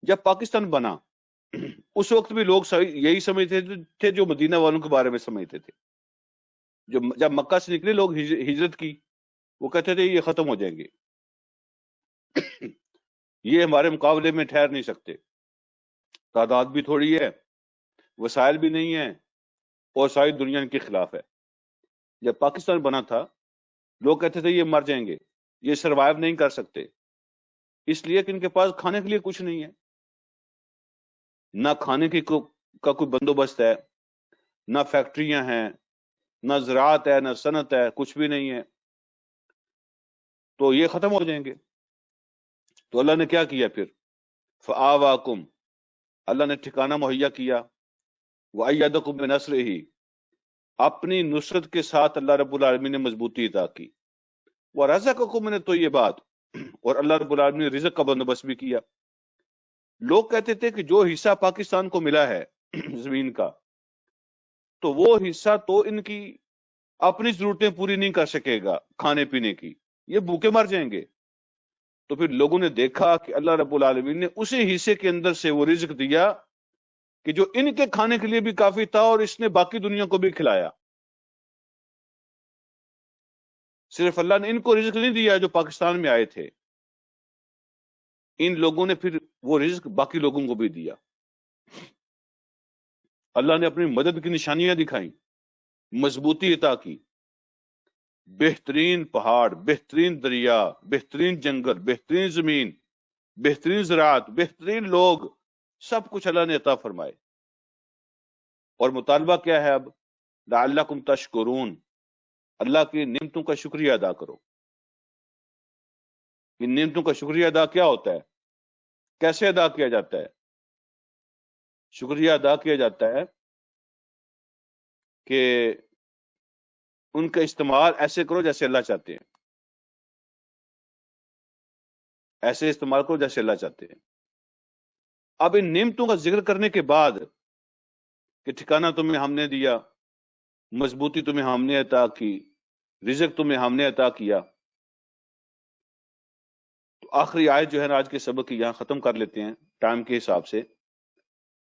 S1: جب پاکستان بنا اس وقت بھی لوگ یہی سمجھتے تھے جو مدینہ والوں کے بارے میں سمجھتے تھے. جب مکہ سے نکلے لوگ ہجرت کی، وہ کہتے تھے یہ ختم ہو جائیں گے، یہ ہمارے مقابلے میں ٹھہر نہیں سکتے، تعداد بھی تھوڑی ہے، وسائل بھی نہیں ہے، اور ساری دنیا ان کے خلاف ہے. جب پاکستان بنا تھا لوگ کہتے تھے یہ مر جائیں گے، یہ سروائیو نہیں کر سکتے، اس لیے کہ ان کے پاس کھانے کے لیے کچھ نہیں ہے، نہ کھانے کا کوئی بندوبست ہے، نہ فیکٹریاں ہیں، نہ زراعت ہے، نہ صنعت ہے، کچھ بھی نہیں ہے، تو یہ ختم ہو جائیں گے. تو اللہ نے کیا کیا پھر؟ فآواکم، اللہ نے ٹھکانہ مہیا کیا، وَأَيَّدَكُم بِنَصْرِهِ، اپنی نصرت کے ساتھ اللہ رب العالمین نے مضبوطی عطا کی. وَرَزَقَكُم، تو یہ بات، اور اللہ رب العالمین نے رزق کا بندوبست بھی کیا. لوگ کہتے تھے کہ جو حصہ پاکستان کو ملا ہے زمین کا، تو وہ حصہ تو ان کی اپنی ضرورتیں پوری نہیں کر سکے گا، کھانے پینے کی، یہ بھوکے مر جائیں گے. تو پھر لوگوں نے دیکھا کہ اللہ رب العالمین نے اسی حصے کے اندر سے وہ رزق دیا کہ جو ان کے کھانے کے لیے بھی کافی تھا، اور اس نے باقی دنیا کو بھی کھلایا. صرف اللہ نے ان کو رزق نہیں دیا جو پاکستان میں آئے تھے، ان لوگوں نے پھر وہ رزق باقی لوگوں کو بھی دیا. اللہ نے اپنی مدد کی نشانیاں دکھائیں، مضبوطی عطا کی. بہترین پہاڑ، بہترین دریا، بہترین جنگل، بہترین زمین، بہترین زراعت، بہترین لوگ، سب کچھ اللہ نے عطا فرمائے. اور مطالبہ کیا ہے اب؟ لعلکم تشکرون، اللہ کی نعمتوں کا شکریہ ادا کرو. ان نعمتوں کا شکریہ ادا کیا ہوتا ہے؟ کیسے ادا کیا جاتا ہے؟ شکریہ ادا کیا جاتا ہے کہ ان کا استعمال ایسے کرو جیسے اللہ چاہتے ہیں. ایسے استعمال کرو جیسے اللہ چاہتے ہیں. اب ان نعمتوں کا ذکر کرنے کے بعد کہ ٹھکانہ تمہیں ہم نے دیا، مضبوطی تمہیں ہم نے عطا کی، رزق تمہیں ہم نے عطا کیا، تو آخری آیت جو ہے نا آج کے سبق کی یہاں ختم کر لیتے ہیں ٹائم کے حساب سے.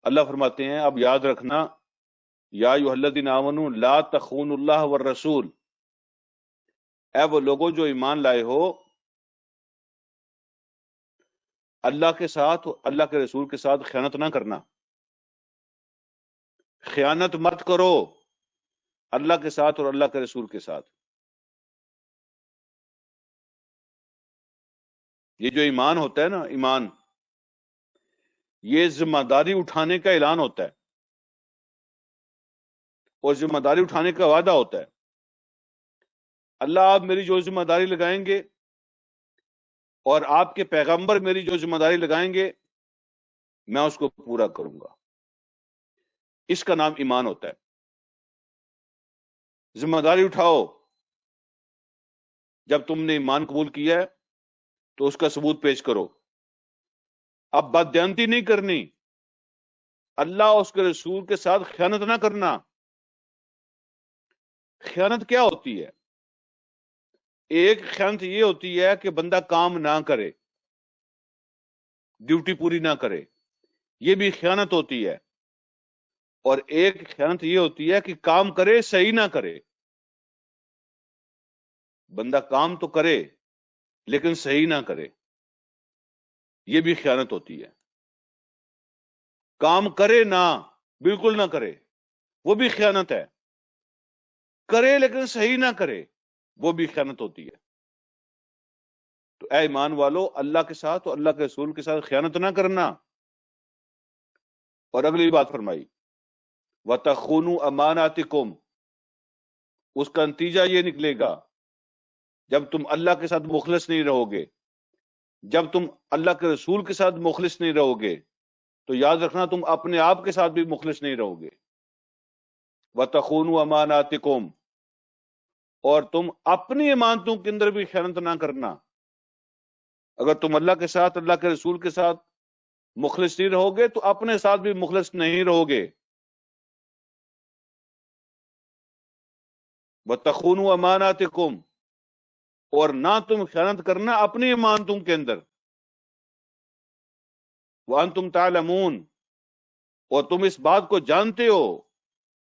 S1: اللہ فرماتے ہیں اب یاد رکھنا، یا ایھا الذین آمنوا لا تخونوا اللہ والرسول، اے وہ لوگوں جو ایمان لائے ہو، اللہ کے ساتھ، اللہ کے رسول کے ساتھ خیانت نہ کرنا. خیانت مت کرو اللہ کے ساتھ اور اللہ کے رسول کے ساتھ. یہ جو ایمان ہوتا ہے نا، ایمان یہ ذمہ داری اٹھانے کا اعلان ہوتا ہے اور ذمہ داری اٹھانے کا وعدہ ہوتا ہے. اللہ آپ میری جو ذمہ داری لگائیں گے اور آپ کے پیغمبر میری جو ذمہ داری لگائیں گے میں اس کو پورا کروں گا. اس کا نام ایمان ہوتا ہے. ذمہ داری اٹھاؤ. جب تم نے ایمان قبول کیا ہے تو اس کا ثبوت پیش کرو. اب بددیانتی نہیں کرنی، اللہ اور اس کے رسول کے ساتھ خیانت نہ کرنا. خیانت کیا ہوتی ہے؟ ایک خیانت یہ ہوتی ہے کہ بندہ کام نہ کرے، ڈیوٹی پوری نہ کرے، یہ بھی خیانت ہوتی ہے. اور ایک خیانت یہ ہوتی ہے کہ کام کرے صحیح نہ کرے. بندہ کام تو کرے لیکن صحیح نہ کرے، یہ بھی خیانت ہوتی ہے. کام کرے نہ، بالکل نہ کرے، وہ بھی خیانت ہے. کرے لیکن صحیح نہ کرے، وہ بھی خیانت ہوتی ہے. تو اے ایمان والو، اللہ کے ساتھ اور اللہ کے رسول کے ساتھ خیانت نہ کرنا. اور اگلی بات فرمائی وَتَخُونُوا أَمَانَاتِكُمْ، اس کا نتیجہ یہ نکلے گا جب تم اللہ کے ساتھ مخلص نہیں رہو گے، جب تم اللہ کے رسول کے ساتھ مخلص نہیں رہو گے تو یاد رکھنا تم اپنے آپ کے ساتھ بھی مخلص نہیں رہو گے. وَتَخُونُوا أَمَانَاتِكُمْ، اور تم اپنی امانتوں کے اندر بھی خیانت نہ کرنا. اگر تم اللہ کے ساتھ، اللہ کے رسول کے ساتھ مخلص نہیں رہو گے تو اپنے ساتھ بھی مخلص نہیں رہو گے. وَتَخُونُوا أَمَانَاتِكُمْ، اور نہ تم خیانت کرنا اپنی امانتوں کے اندر. وَأَنْتُمْ تَعْلَمُونَ، اور تم اس بات کو جانتے ہو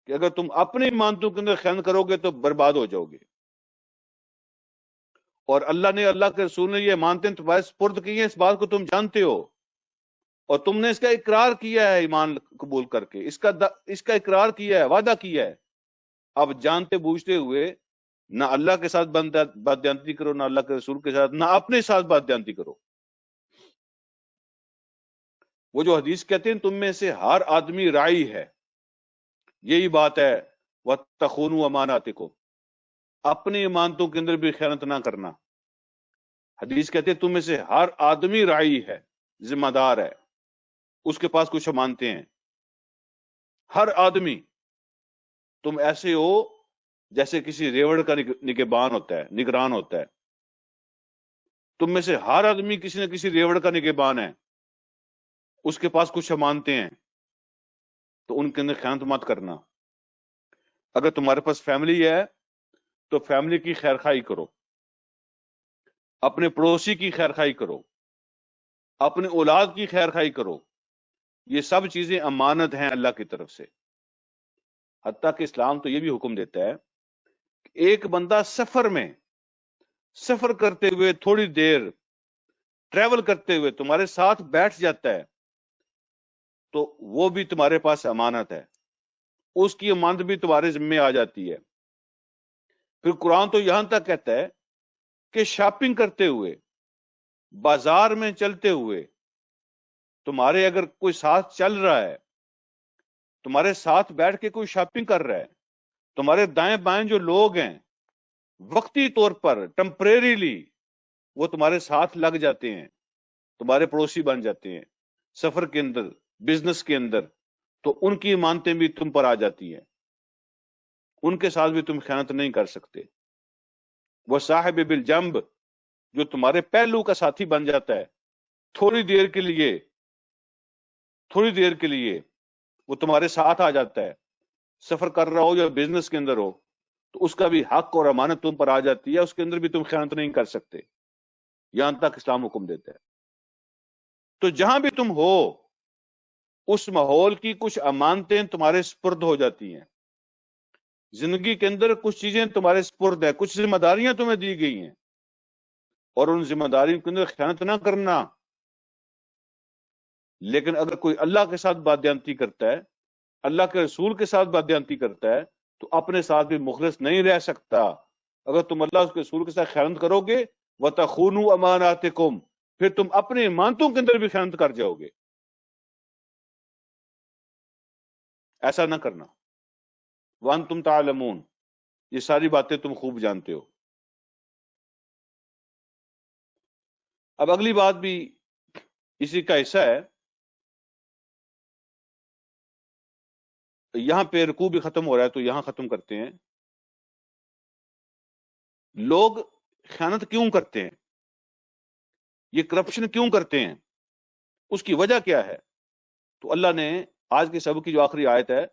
S1: کہ اگر تم اپنی امانتوں کے اندر خیانت کرو گے تو برباد ہو جاؤ گے. اور اللہ نے، اللہ کے رسول نے یہ امانتیں تمہارے سپرد کی ہیں، اس بات کو تم جانتے ہو اور تم نے اس کا اقرار کیا ہے ایمان قبول کر کے، اس کا اقرار کیا ہے، وعدہ کیا ہے. اب جانتے بوجھتے ہوئے نہ اللہ کے ساتھ بددیانتی کرو، نہ اللہ کے رسول کے ساتھ، نہ اپنے ساتھ بددیانتی کرو. وہ جو حدیث کہتے ہیں تم میں سے ہر آدمی راعی ہے، یہی بات ہے وَتَخُونُوا أَمَانَاتِكُمْ، اپنی امانتوں کے اندر بھی خیانت نہ کرنا. حدیث کہتے ہیں تم میں سے ہر آدمی راعی ہے، ذمہ دار ہے، اس کے پاس کچھ امانتیں ہیں. ہر آدمی. تم ایسے ہو جیسے کسی ریوڑ کا نگہبان ہوتا ہے، نگران ہوتا ہے. تم میں سے ہر آدمی کسی نہ کسی ریوڑ کا نگہبان ہے، اس کے پاس کچھ امانتیں ہیں، تو ان کے اندر خیانت مت کرنا. اگر تمہارے پاس فیملی ہے تو فیملی کی خیر خواہی کرو، اپنے پڑوسی کی خیر خواہی کرو، اپنی اولاد کی خیر خواہی کرو. یہ سب چیزیں امانت ہیں اللہ کی طرف سے. حتیٰ کہ اسلام تو یہ بھی حکم دیتا ہے کہ ایک بندہ سفر کرتے ہوئے، تھوڑی دیر ٹریول کرتے ہوئے تمہارے ساتھ بیٹھ جاتا ہے تو وہ بھی تمہارے پاس امانت ہے، اس کی امانت بھی تمہارے ذمے آ جاتی ہے. پھر قرآن تو یہاں تک کہتا ہے کہ شاپنگ کرتے ہوئے، بازار میں چلتے ہوئے، تمہارے اگر کوئی ساتھ چل رہا ہے، تمہارے ساتھ بیٹھ کے کوئی شاپنگ کر رہا ہے، تمہارے دائیں بائیں جو لوگ ہیں وقتی طور پر ٹمپریریلی وہ تمہارے ساتھ لگ جاتے ہیں، تمہارے پڑوسی بن جاتے ہیں سفر کے اندر، بزنس کے اندر، تو ان کی امانتیں بھی تم پر آ جاتی ہیں، ان کے ساتھ بھی تم خیانت نہیں کر سکتے۔ وہ صاحب بالجنب، جو تمہارے پہلو کا ساتھی بن جاتا ہے، تھوڑی دیر کے لیے وہ تمہارے ساتھ آ جاتا ہے، سفر کر رہا ہو یا بزنس کے اندر ہو، تو اس کا بھی حق اور امانت تم پر آ جاتی ہے، اس کے اندر بھی تم خیانت نہیں کر سکتے، یہاں تک اسلام حکم دیتا ہے۔ تو جہاں بھی تم ہو، اس ماحول کی کچھ امانتیں تمہارے سپرد ہو جاتی ہیں، زندگی کے اندر کچھ چیزیں تمہارے سپرد ہیں، کچھ ذمہ داریاں تمہیں دی گئی ہیں، اور ان ذمہ داریوں کے اندر خیانت نہ کرنا۔ لیکن اگر کوئی اللہ کے ساتھ بادیانتی کرتا ہے، اللہ کے رسول کے ساتھ بادیانتی کرتا ہے، تو اپنے ساتھ بھی مخلص نہیں رہ سکتا۔ اگر تم اللہ اس کے رسول کے ساتھ خیانت کرو گے، وَتَخُونُوا أَمَانَاتِكُمْ، پھر تم اپنے امانتوں کے اندر بھی خیانت کر جاؤ گے۔ ایسا نہ کرنا۔ وَأَنْتُمْ تَعْلَمُونَ، یہ ساری باتیں تم خوب جانتے ہو۔ اب اگلی بات بھی اسی کا حصہ ہے، یہاں پہ رکوع بھی ختم ہو رہا ہے تو یہاں ختم کرتے ہیں۔ لوگ خیانت کیوں کرتے ہیں؟ یہ کرپشن کیوں کرتے ہیں؟ اس کی وجہ کیا ہے؟ تو اللہ نے آج کے سبق کی جو آخری آیت ہے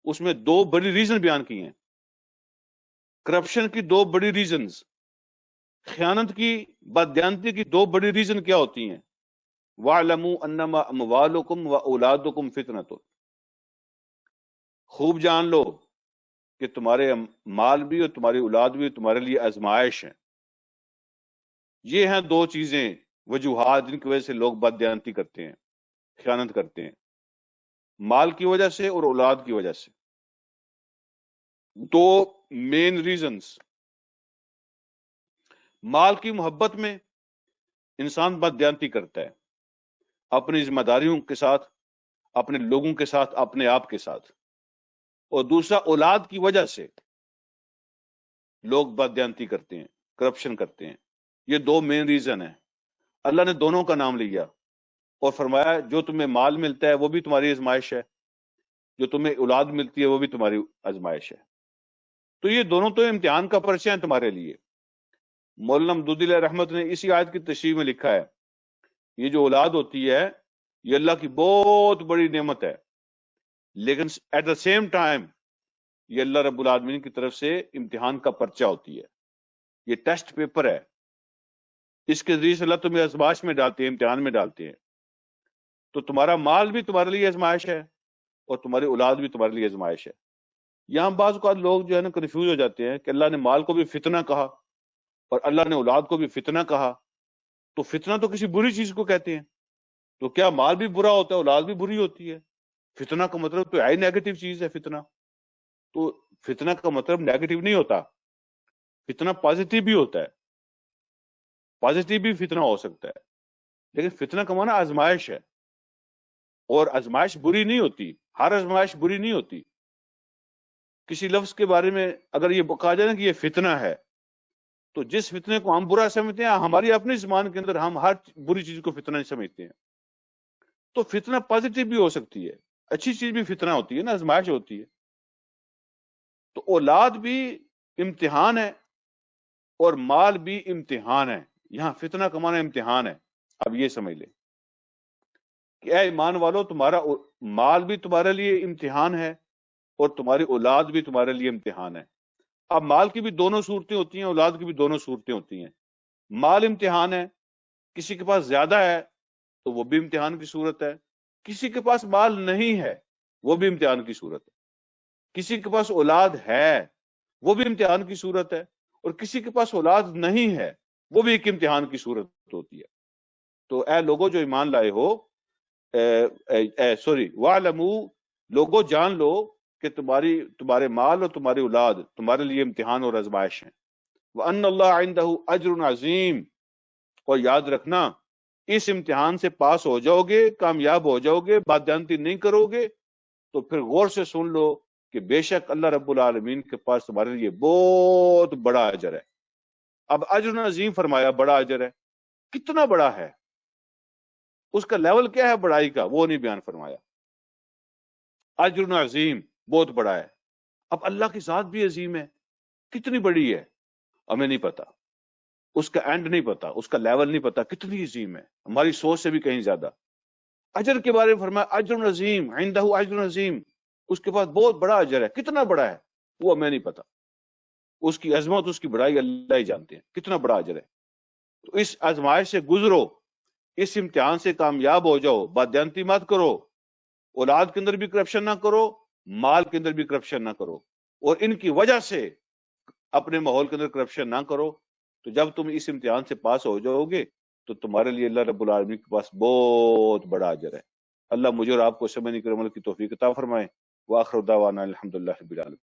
S1: اس میں دو بڑی ریزن بیان کی ہیں۔ کرپشن کی دو بڑی ریزنز، خیانت کی، بددیانتی کی دو بڑی ریزن کیا ہوتی ہیں؟ وَاعْلَمُوا أَنَّمَا أَمْوَالُكُمْ وَأَوْلَادُكُمْ فِتْنَةٌ، خوب جان لو کہ تمہارے مال بھی اور تمہاری اولاد بھی تمہارے لیے آزمائش ہیں۔ یہ ہیں دو چیزیں، وجوہات جن کی وجہ سے لوگ بددیانتی کرتے ہیں، خیانت کرتے ہیں، مال کی وجہ سے اور اولاد کی وجہ سے۔ دو مین ریزنز۔ مال کی محبت میں انسان بددیانتی کرتا ہے، اپنی ذمہ داریوں کے ساتھ، اپنے لوگوں کے ساتھ، اپنے آپ کے ساتھ، اور دوسرا اولاد کی وجہ سے لوگ بددیانتی کرتے ہیں، کرپشن کرتے ہیں۔ یہ دو مین ریزن ہیں۔ اللہ نے دونوں کا نام لیا اور فرمایا جو تمہیں مال ملتا ہے وہ بھی تمہاری آزمائش ہے، جو تمہیں اولاد ملتی ہے وہ بھی تمہاری آزمائش ہے۔ تو یہ دونوں تو امتحان کا پرچہ ہیں تمہارے لیے۔ مولانا مودودی علیہ رحمت نے اسی آیت کی تشریح میں لکھا ہے، یہ جو اولاد ہوتی ہے یہ اللہ کی بہت بڑی نعمت ہے، لیکن ایٹ دا سیم ٹائم یہ اللہ رب العالمین کی طرف سے امتحان کا پرچہ ہوتی ہے، یہ ٹیسٹ پیپر ہے۔ اس کے ذریعے سے اللہ تمہیں آزمائش میں ڈالتے ہیں، امتحان میں ڈالتے ہیں۔ تو تمہارا مال بھی تمہارے لیے آزمائش ہے اور تمہاری اولاد بھی تمہارے لیے آزمائش ہے۔ یہاں بعض اوقات لوگ جو ہے نا کنفیوز ہو جاتے ہیں کہ اللہ نے مال کو بھی فتنہ کہا اور اللہ نے اولاد کو بھی فتنہ کہا، تو فتنہ تو کسی بری چیز کو کہتے ہیں، تو کیا مال بھی برا ہوتا ہے، اولاد بھی بری ہوتی ہے؟ فتنہ کا مطلب تو ہے نیگیٹو چیز ہے فتنہ، تو فتنہ کا مطلب نیگیٹو نہیں ہوتا، فتنہ پازیٹیو بھی ہوتا ہے، پازیٹیو بھی فتنہ ہو سکتا ہے، لیکن فتنہ کا معنی آزمائش ہے، اور آزمائش بری نہیں ہوتی، ہر آزمائش بری نہیں ہوتی۔ کسی لفظ کے بارے میں اگر یہ کہا جائے نا کہ یہ فتنہ ہے، تو جس فتنے کو ہم برا سمجھتے ہیں ہماری اپنی زبان کے اندر ہم ہر بری چیز کو فتنہ سمجھتے ہیں، تو فتنہ پازیٹیو بھی ہو سکتی ہے، اچھی چیز بھی فتنہ ہوتی ہے نا، آزمائش ہوتی ہے۔ تو اولاد بھی امتحان ہے اور مال بھی امتحان ہے، یہاں فتنہ کا معنی امتحان ہے۔ اب یہ سمجھ لیں کہ اے ایمان والو، تمہارا مال بھی تمہارے لیے امتحان ہے اور تمہاری اولاد بھی تمہارے لیے امتحان ہے۔ اب مال کی بھی دونوں صورتیں ہوتی ہیں، اولاد کی بھی دونوں صورتیں ہوتی ہیں۔ مال امتحان ہے، کسی کے پاس زیادہ ہے تو وہ بھی امتحان کی صورت ہے، کسی کے پاس مال نہیں ہے وہ بھی امتحان کی صورت ہے، کسی کے پاس اولاد ہے وہ بھی امتحان کی صورت ہے، اور کسی کے پاس اولاد نہیں ہے وہ بھی ایک امتحان کی صورت ہوتی ہے۔ تو اے لوگوں جو ایمان لائے ہو، وَاعْلَمُوا، لوگوں جان لو کہ تمہارے مال اور تمہاری اولاد تمہارے لیے امتحان اور آزمائش ہیں۔ وَأَنَّ اللَّهَ عِندَهُ أَجْرٌ عَظِيمٌ، اور یاد رکھنا اس امتحان سے پاس ہو جاؤ گے، کامیاب ہو جاؤ گے، بددیانتی نہیں کرو گے، تو پھر غور سے سن لو کہ بے شک اللہ رب العالمین کے پاس تمہارے لیے بہت بڑا اجر ہے. اب اجر عظیم فرمایا، بڑا اجر ہے، کتنا بڑا ہے، اس کا لیول کیا ہے بڑائی کا، وہ نہیں بیان فرمایا. اجر عظیم بہت بڑا ہے. اب اللہ کی ذات بھی عظیم ہے، کتنی بڑی ہے ہمیں نہیں پتا، اس کا اینڈ نہیں پتا، اس کا لیول نہیں پتا کتنی عظیم ہے، ہماری سوچ سے بھی کہیں زیادہ. اجر کے بارے میں فرمایا اجر عظیم، عندہ اجر عظیم، اس کے پاس بہت بڑا اجر ہے. کتنا بڑا ہے وہ ہمیں نہیں پتا، اس کی عظمت، اس کی بڑائی اللہ ہی جانتے ہیں کتنا بڑا اجر ہے. تو اس آزمائش سے گزرو، اس امتحان سے کامیاب ہو جاؤ، بادیانتی مت کرو، اولاد کے اندر بھی کرپشن نہ کرو، مال کے اندر بھی کرپشن نہ کرو، اور ان کی وجہ سے اپنے ماحول کے اندر کرپشن نہ کرو. تو جب تم اس امتحان سے پاس ہو جاؤ گے تو تمہارے لیے اللہ رب العالمین کے پاس بہت بڑا اجر ہے. اللہ مجھے اور آپ کو سمجھنے کے عمل کی توفیق عطا فرمائے. وآخر دعوانا الحمدللہ رب العالمین.